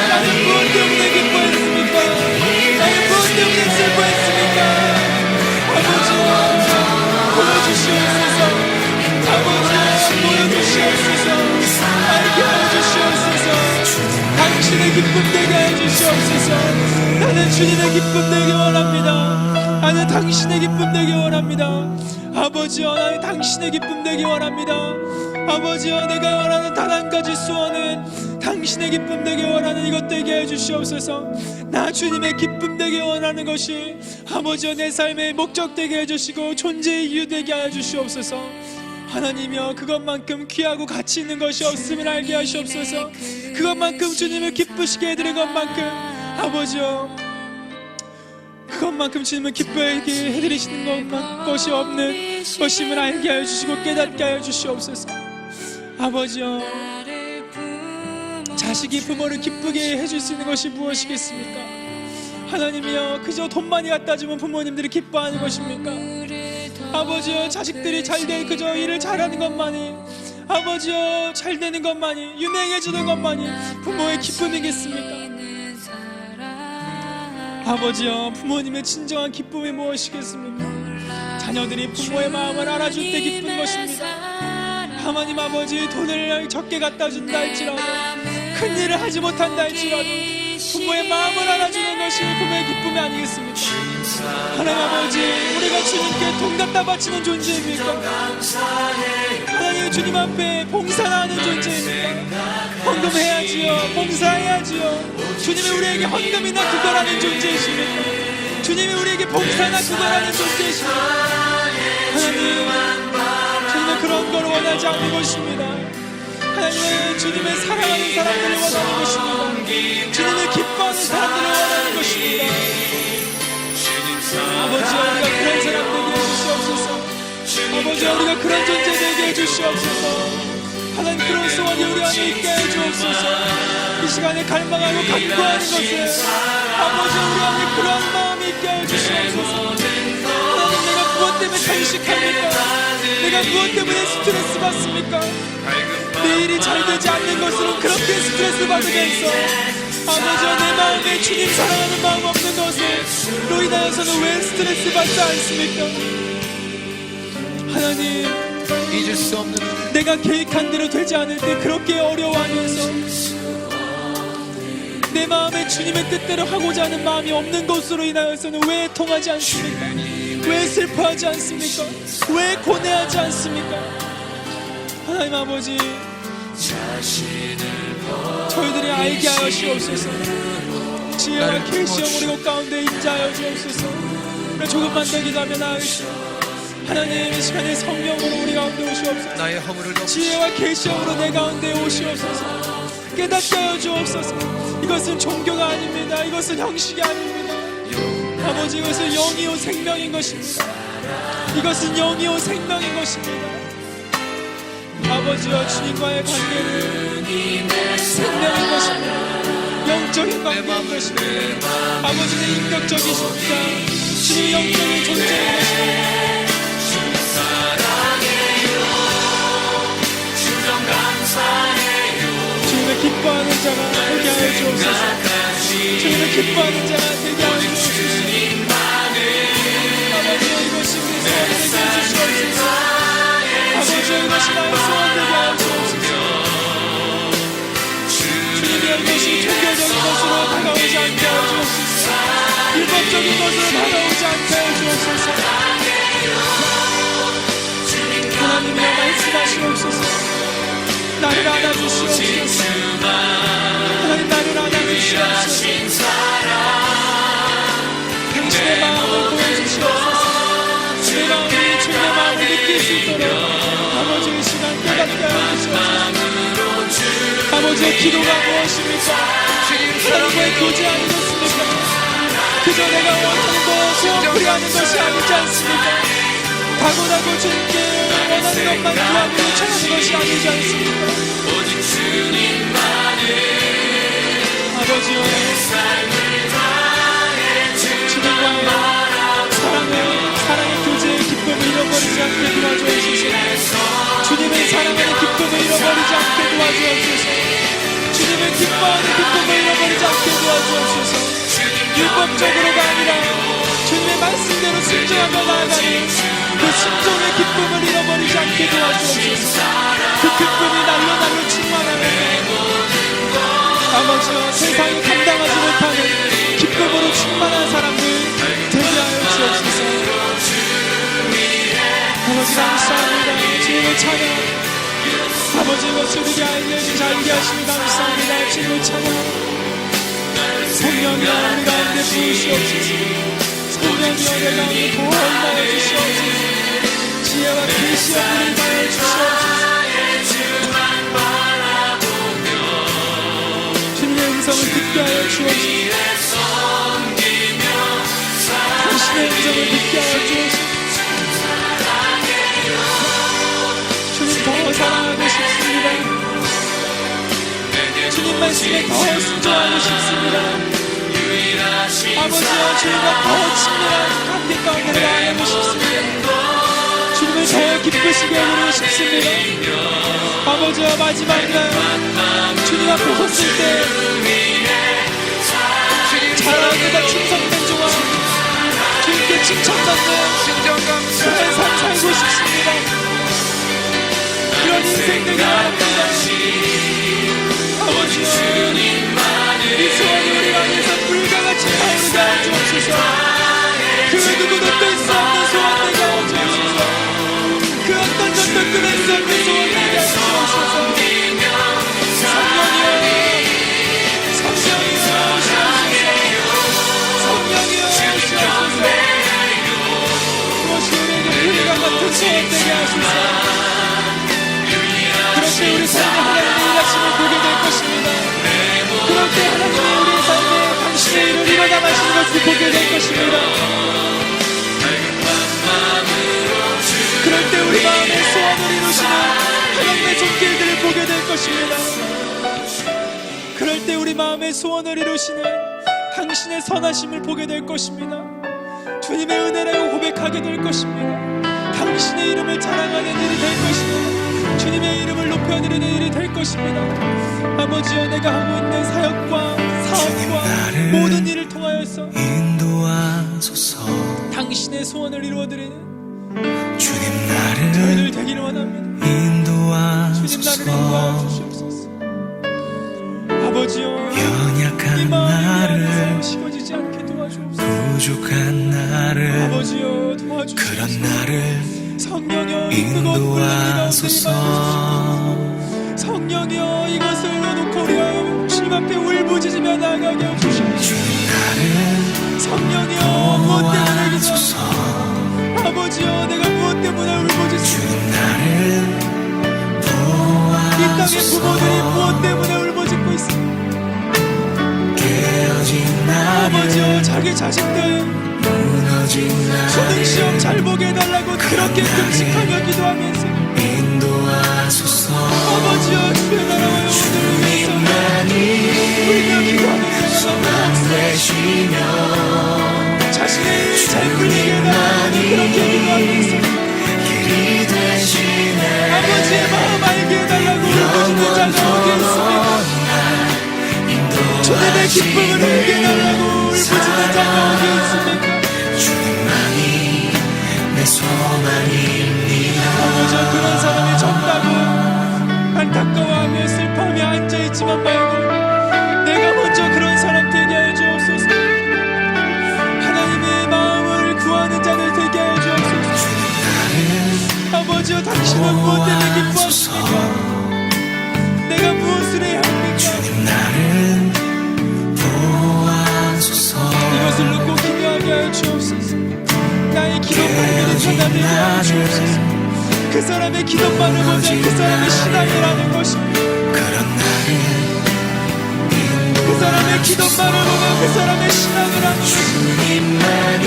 나는 무엇 때문에 기뻐했습니까? 나는 무엇 때문에 슬퍼했습니까? 아버지여, 보여주시옵소서. 아버지여, 보여주시옵소서. 알게 해주시옵소서. 당신의 기쁨 되게 해주시옵소서. 나는 주님의 기쁨 되게 원합니다. 나는 당신의 기쁨 되게 원합니다. 아버지여, 나는 당신의 기쁨 되게 원합니다. 아버지여, 내가 원하는 단 한 가지 소원은 당신의 기쁨 되게 원하는 이것 되게 해주시옵소서. 나 주님의 기쁨 되게 원하는 것이 아버지여, 내 삶의 목적 되게 해주시고 존재의 이유 되게 해주시옵소서. 하나님이여, 그것만큼 귀하고 가치 있는 것이 없음을 알게 하시옵소서. 그것만큼 주님을 기쁘시게 해드릴 것만큼 아버지여, 그것만큼 주님을 기쁘게 해드리시는 것이 없는 것임을 알게 하여 주시고 깨닫게 하여 주시옵소서. 아버지여, 자식이 부모를 기쁘게 해줄 수 있는 것이 무엇이겠습니까? 하나님이여, 그저 돈 많이 갖다 주면 부모님들이 기뻐하는 것입니까? 아버지여, 자식들이 잘돼 그저 일을 잘하는 것만이, 아버지여, 잘되는 것만이, 유명해지는 것만이 부모의 기쁨이겠습니까? 아버지여, 부모님의 진정한 기쁨이 무엇이겠습니까? 자녀들이 부모의 마음을 알아줄 때 기쁜 것입니다. 하나님 아버지, 돈을 적게 갖다 준다 할지라도, 큰 일을 하지 못한다 할지라도 부모의 마음을 알아주는 것이 부모의 기쁨이 아니겠습니까? 하나님 아버지, 우리가 주님께 돈 갖다 바치는 존재입니까? 하나님, 주님 앞에 봉사나 하는 존재입니까? 헌금해야지요, 봉사해야지요. 주님이 우리에게 헌금이나 구걸하는 존재이십니까? 주님이 우리에게 봉사나 구걸하는 존재이십니까? 하나님, 주님의 그런 걸 원하지 않는 것입니다. 하나님은 주님의 사랑하는 사람들을 원하는 것입니다. 주님을 기뻐하는 사람들을 원하는 것입니다. 아버지, 우리가 그런 사람 되게 해주시옵소서. 아버지, 우리가 그런 존재 되게 해주시옵소서. 하나님, 그런 소원이 우리 안에 있게 해주옵소서. 이 시간에 갈망하고 간구하는 것을 아버지, 우리 안에 그런 마음이 있게 해주시옵소서. 하나님, 내가 무엇 때문에 단식합니까? 내가 무엇 때문에 스트레스 받습니까? 내 일이 잘 되지 않는 것으로 그렇게 스트레스 받으면서 아버지, 내 마음에 주님 사랑하는 마음 없는 것으로 인하여서는 왜 스트레스 받지 않습니까? 하나님, 잊을 수 없는 내가 계획한 대로 되지 않을 때 그렇게 어려워하면서 내 마음에 주님의 뜻대로 하고자 하는 마음이 없는 것으로 인하여서는 왜 통하지 않습니까? 왜 슬퍼하지 않습니까? 왜 고뇌하지 않습니까? 하나님 아버지, 저희들이 알게 하시옵소서. 지혜와 계시형 우리 곳 가운데 임자하여 주옵소서. 조금만 더 기도하며 나아가시오. 하나님, 이 시간에 성령으로 우리 가운데 오시옵소서. 나의 허물을 덮으시고 지혜와 계시형으로 내 가운데 오시옵소서. 깨닫게 하여 주옵소서. 이것은 종교가 아닙니다. 이것은 형식이 아닙니다. 아버지, 이것은 영이요 생명인 것입니다. 이것은 영이요 생명인 것입니다. 아버지와 주님과의 관계는 생명인 것입니다. 영적인 관계인 것입니다. 아버지는 인격적이십니다. 주님이 영적인 존재인 것입니다. 주님을 기뻐하는 자가 되게 하여 주옵소서. 주님을 기뻐하는 자가 되게 하여 주옵소서. 아버지, 이것이 우리 소원 되게 해주시옵소서. 아버지, 이것이 나의 소원 되게 하여 주옵소서. 주님이 이것이 종교적인 것으로 다가오지 않게 하여 주옵소서. 율법적인 것으로 다가오지 않게 하여 주옵소서. 하나님이여 말씀하시옵소서. 나를 안아주시옵소서. 하나님, 나를 안아주시옵소서. 당신의 마음을 보여주시옵소서. 내 마음이 주님의 마음을 느낄 수 있도록 아버지, 이 시간 깨닫게 하여 주시옵소서. 아버지의 기도가 무엇입니까? 하나님과의 교제 아니겠습니까? 그저 내가 원하는 것, 소원풀이 하는 것이 아니지 않습니까? 각오하고 주님께 원하는 것만 구하고 요청하는 것이 아니지 않습니까? 오직 주님만을 아버지여, 주님과의 사랑의 교제의 기쁨을 잃어버리지 않게 도와주옵소서. 주님의 사랑하는 기쁨을 잃어버리지 않게 도와주옵소서. 주님을 기뻐하는 기쁨을 잃어버리지 않게 도와주옵소서. 율법적으로가 아니라 주님의 말씀대로 순종하며 나아가는 그 순종의 기쁨을 잃어버리지 않게 도와주옵소서. 그 기쁨이 날로 충만하며 아버지여, 세상이 감당하지 못하는 기쁨으로 충만한 사람들 되게 하여 주옵소서. 아버지, 감사합니다. 주님을 찬양. 아버지, 이것을 우리 아이들에게 알게 하시니 감사합니다. 주님을 찬양. 성령이여, 우리 가운데 부으시옵소서. 성령이여, 내 가운데 보호하여 주시옵소서. 지혜와 계시와 임하여 주시옵소서. 주님의 음성을 듣게 하여 주옵소서. 당신의 음성을 듣게 하여 주옵소서. 주님, 더 사랑하고 싶습니다. 주님 말씀에 더 순종하고 싶습니다. 아버지와 주님과 더 친밀한 관계 가운데 나아가고 싶습니다. 주님을 더 기쁘시게 해드리고 싶습니다. 아버지와 마지막 날 주님 앞에 섰을 때 자랑보다 충성된 종아, 주님께 칭찬받는 그런 삶 살고 싶습니다. 그런 인생 되게 합니다. 아버지여, 이 소원이 우리 안에서 불가같이 타오르게 하여 주옵소서. 그 누구도 뗄 수 없는 소원 되게 하여 주옵소서. 그 어떤 것도 끊을 수 없는 소원 되게 하여 주옵소서. 성령이여 오시옵소서. 무엇이 우리에게 불과 같은 소원 되게 하소서. 때 하나님의 우리의 삶에 당신의 일을 일어나가시는 것을 보게 될 것입니다. 그럴 때 우리 마음의 소원을 이루시는 하나님의 손길들을 보게 될 것입니다. 그럴 때 우리 마음의 소원을 이루시는 당신의 선하심을 보게 될 것입니다. 주님의 은혜라고 고백하게 될 것입니다. 당신의 이름을 자랑하는 일이 될 것입니다. 주님의 이름을 높여드리는 일이 될 것입니다. 아버지여, 내가 하고 있는 사역과 사업과 모든 일을 통하여서 인도하소서. 당신의 소원을 이루어드리는 주님 나를 저희들 되기를 원합니다. 주님 나를 인도하여 인도하소서. 주시옵소서. 아버지여, 이 연약한 마음이 나를 안에서 식어지지 않게 도와주옵소서. 부족한 나를 아버지여, 도와주시옵소서. 그런 나를 성령여, 이 뜨거운 불을 인도하소서. 성령이여, 이것을 놓고 우리가 주님 앞에 울부짖으며 나아가게 해주시옵소서. 성령이여, 무엇 때문에 도와소서. 기도합니까? 아버지여, 내가 무엇 때문에 울부짖습니까? 이 땅의 부모들이 무엇 때문에 울부짖고 있습니까? 깨어진 아버지여, 나를 자기 자식들 무너진 수능시험 나를 잘 보게 해달라고 그렇게 금식하며 기도하면서 인도하소서. 아버지여, 주의 나라와 영혼들을 위해서 울며 기도하는 자가 되시며 자신의 일 잘 풀리게 해달라고 그렇게 기도하면서 길이 되시네. 아버지의 마음 알게 해달라고 울부짖는 자가 어디 있습니까? 주님의 기쁨을 알게 해달라고 울부짖는 자가 어디 있습니까? 주님만이 내 소망입니다. 아버지여, 그런 사람이 적다고 안타까워하며 슬퍼하며 앉아있지만 말고 내가 먼저 그런 사람 되게 하여 주옵소서. 하나님의 마음을 구하는 자들 되게 하여 주옵소서. 아버지여, 당신은 무엇 때문에 기뻐하십니까? 내가 무엇을 해야 합니까? 주님 나를 보아소서. 이것을 놓고 기도하게 하여 주옵소서. 나의 기도 발견이 전하되게 하여 주옵소서. 그 사람의 기도만을 보자 그 사람의 신앙이라는 것입니다. 그런 나를 그 사람의 기도만을 보면 그 사람의 신앙이라는 것입니다. 주님만이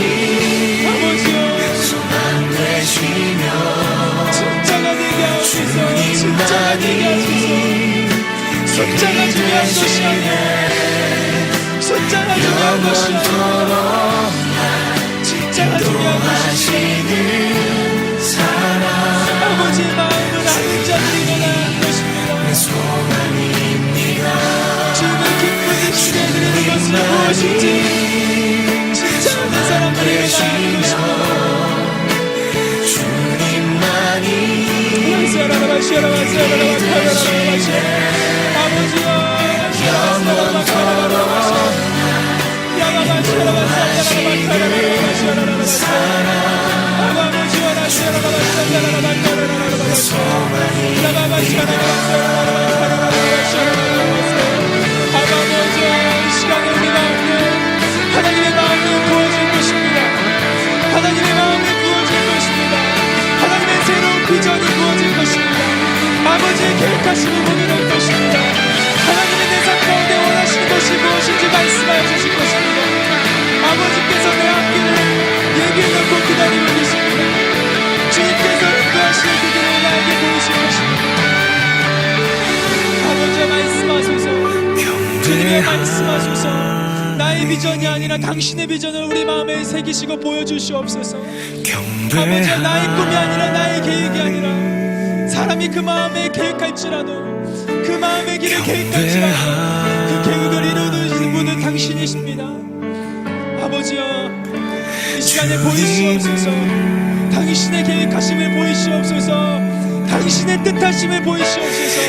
아버지여, 소망 되시며 진짜가 되게 하옵소서. 진짜가 되게 하옵소서. 숫자가 중요한 것이 아니라 숫자가 중요한 것이 아니라 진짜가 중요한 것입니다. 아버지의 마음을 아는 자들이 일어나는 것입니다. 내 소망입니다. 주님의 기쁨을 시게 해드리는 것은 무엇인지 진짜 아는 사람들이 일어나는 것입니다. 주님만이 하나님의 마음을 부어줄 것입니다. 하나님의 마음을 부어줄 것입니다. 하나님의 새로운 비전이 부어질 것입니다. 아버지의 계획하심을 보게 될 것입니다. 하나님의 내 삶 가운데 원하시는 것이 무엇인지 말씀하여 주실 것입니다. 아버지께서 내 앞길을 예비해 놓고 기다리고 계십니다. 주님께서 인도하시는 그 길을 나에게 보이실 것입니다. 아버지의 말씀하소서. 주님의 말씀하소서. 나의 비전이 아니라 당신의 비전을 우리 마음에 새기시고 보여주시옵소서. 아버지야, 나의 꿈이 아니라 나의 계획이 아니라 사람이 그 마음에 계획할지라도 그 마음의 길을 계획할지라도 그 계획을 이루어주시는 분은 당신이십니다. 아버지여, 이 시간에 보이시옵소서. 당신의 계획하심을 보이시옵소서. 당신의 뜻하심을 보이시옵소서.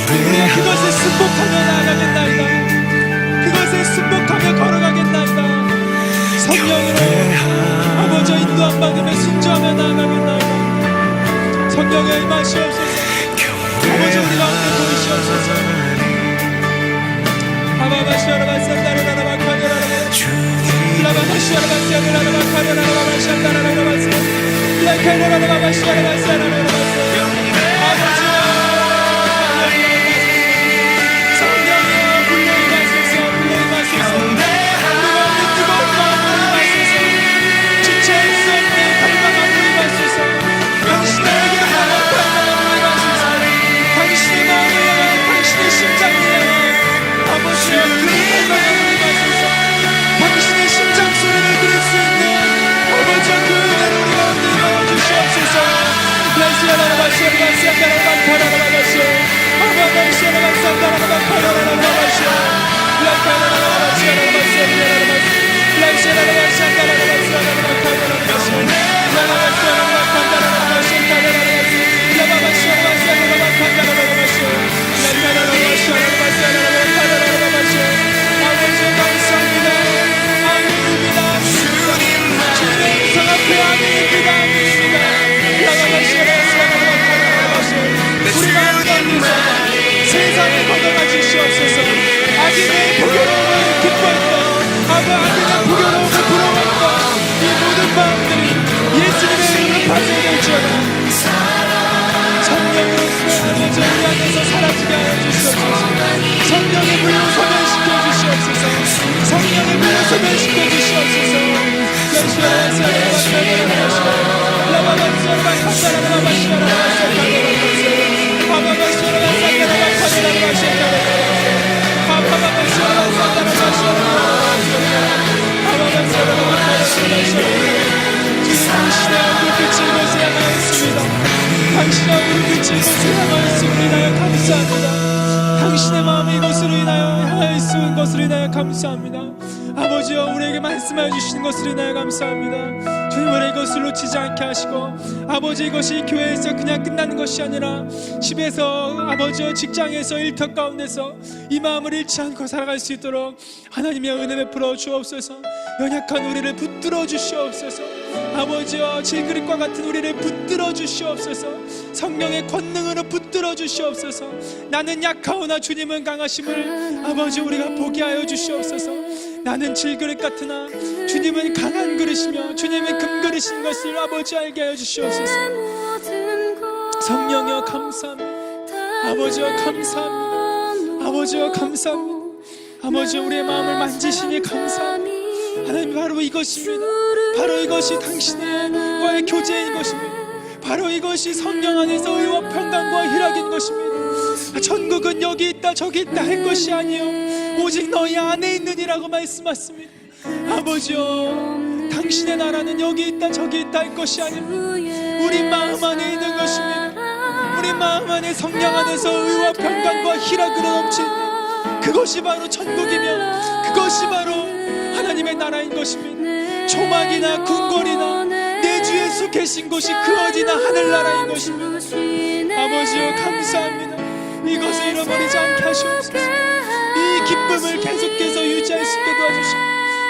우리가 그것을 승복하며 나아가겠나이다. 그것을 승복하며 걸어가겠나이다. 성령으로 아버지의 인도함 받으며 순종하며 나아가겠나이다. 성령의 임하시옵소서. 아버지, 우리 가운데 보이시옵소서. 성령의 불러 임하소서. 아버지 우리 안에서 사라지게 하여 주시옵소서. 성령의 불로 소멸시켜 주시옵소서. 성령의 불로 소멸시켜 주시옵소서. 당신의 얼굴빛이 이곳을 향하였습니다. 감사합니다. 당신의 마음이 이것으로 인하여 향하였은 것으로 인하여 감사합니다. 아버지여 우리에게 말씀하여 주시는 것으로 인하여 감사합니다. 주님 우리 이것을 놓치지 않게 하시고 아버지 이것이 교회에서 그냥 끝나는 것이 아니라 집에서 아버지여 직장에서 일터 가운데서 이 마음을 잃지 않고 살아갈 수 있도록 하나님의 은혜 베풀어 주옵소서. 연약한 우리를 붙들어 주시옵소서. 아버지여 질그릇과 같은 우리를 붙들어 주시옵소서. 성령의 권능으로 붙들어 주시옵소서. 나는 약하오나 주님은 강하심을 아버지 우리가 보게 하여 주시옵소서. 나는 질그릇 같으나 주님은 강한 그릇이며 주님은 금그릇인 것을 아버지 알게 하여 주시옵소서. 성령여 감사합니다. 아버지여 감사합니다. 아버지여 감사합니다. 아버지 우리의 마음을 만지시니 감사합니다. 하나님 바로 이것입니다. 바로 이것이 당신과의 교제인 것입니다. 바로 이것이 성령 안에서 의와 평강과 희락인 것입니다. 천국은 여기 있다 저기 있다 할 것이 아니요 오직 너희 안에 있느니라고 말씀하십니다. 아버지여 당신의 나라는 여기 있다 저기 있다 할 것이 아닙니다. 우리 마음 안에 있는 것입니다. 우리 마음 안에 성령 안에서 의와 평강과 희락으로 넘치는 그것이 바로 천국이며 그것이 바로 하나님의 나라인 것입니다. 조막이나 궁궐이나 내 주 예수 계신 곳이 그 어디나 하늘나라인 것입니다. 아버지여 감사합니다. 이것을 잃어버리지 않게 하시옵소서. 이 기쁨을 계속해서 유지할 수 있게 도와주시고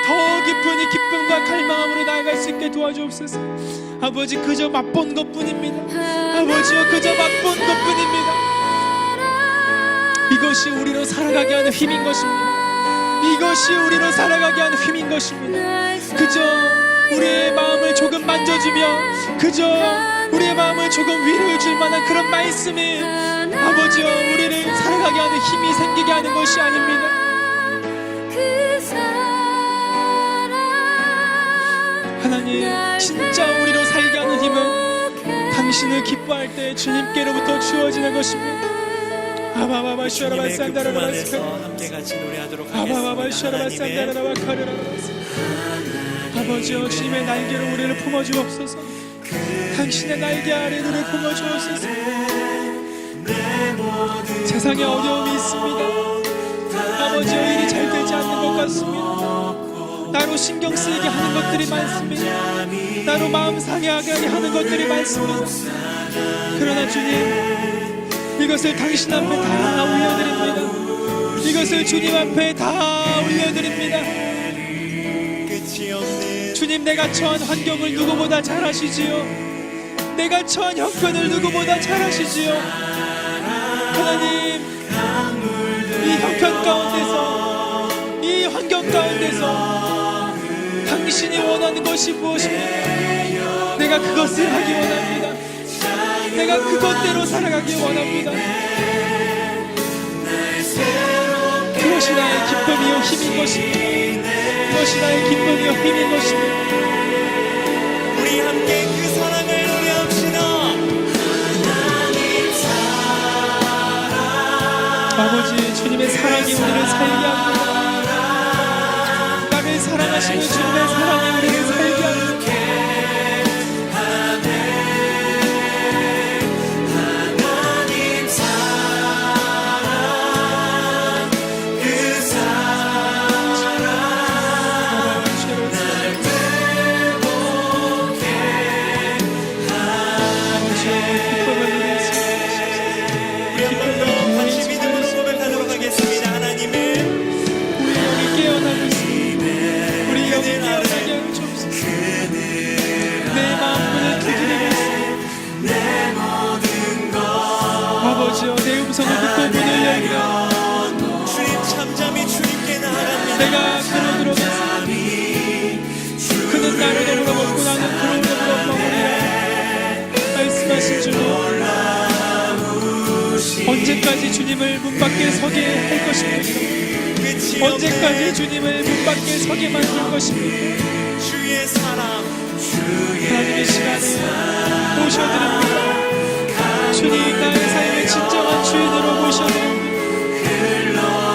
더 깊은 이 기쁨과 갈망함으로 나아갈 수 있게 도와주옵소서. 아버지 그저 맛본 것뿐입니다. 아버지여 그저 맛본 것뿐입니다. 이것이 우리로 살아가게 하는 힘인 것입니다. 이것이 우리로 살아가게 하는 힘인 것입니다. 그저 우리의 마음을 조금 만져주며 그저 우리의 마음을 조금 위로해 줄 만한 그런 말씀이 아버지여 우리를 살아가게 하는 힘이 생기게 하는 것이 아닙니다. 하나님 진짜 우리로 살게 하는 힘은 당신을 기뻐할 때 주님께로부터 주어지는 것입니다. 아바바바 슈아라바 산다라바 함께 같이 노래하도록 아바바바 슈아라바 산다라바 카르라바 아버지여 주님의 날개로 우리를 품어주옵소서. 당신의 날개 아래 우리를 품어주옵소서. 세상에 어려움이 있습니다. 아버지여 일이 잘 되지 않는 것 같습니다. 나로 신경 쓰이게 하는 것들이 많습니다. 나로 마음 상해하게 하는 것들이 많습니다. 그러나 주님 이것을 당신 앞에 다 올려드립니다. 이것을 주님 앞에 다 올려드립니다. 주님 내가 처한 환경을 누구보다 잘 아시지요. 내가 처한 형편을 누구보다 잘 아시지요. 하나님 이 형편 가운데서 이 환경 가운데서 당신이 원하는 것이 무엇입니까? 내가 그것을 하기 원합니다. 내가 그것대로 살아가기 원합니다. 그것이 나의 기쁨이요 힘인 것입니다. 그것이 나의 기쁨이요 힘인 것입니다. 우리 함께 그 사랑을 노래합시다. 아버지 주님의 사랑이 우리를 살게 합니다. 나를 사랑하시는 주님의 사랑이 우리를 살게 합니다. 내 음성을 듣고 문을 열면 주님 잠잠히 주님께 나아갑니다. 내가 그로 들어가서 그는 나를 더불어 먹고 나는 그로 더불어 먹으리라 말씀하신 주님 언제까지 주님을 문 밖에 서게 할 것입니까? 끝이 언제까지 없는 주님을 문 밖에 서게 만들 것입니까? 주의 사랑 하나님 이 시간에 모셔드립니다. 주님 나의 삶의 진정한 주인으로 모셔드립니다.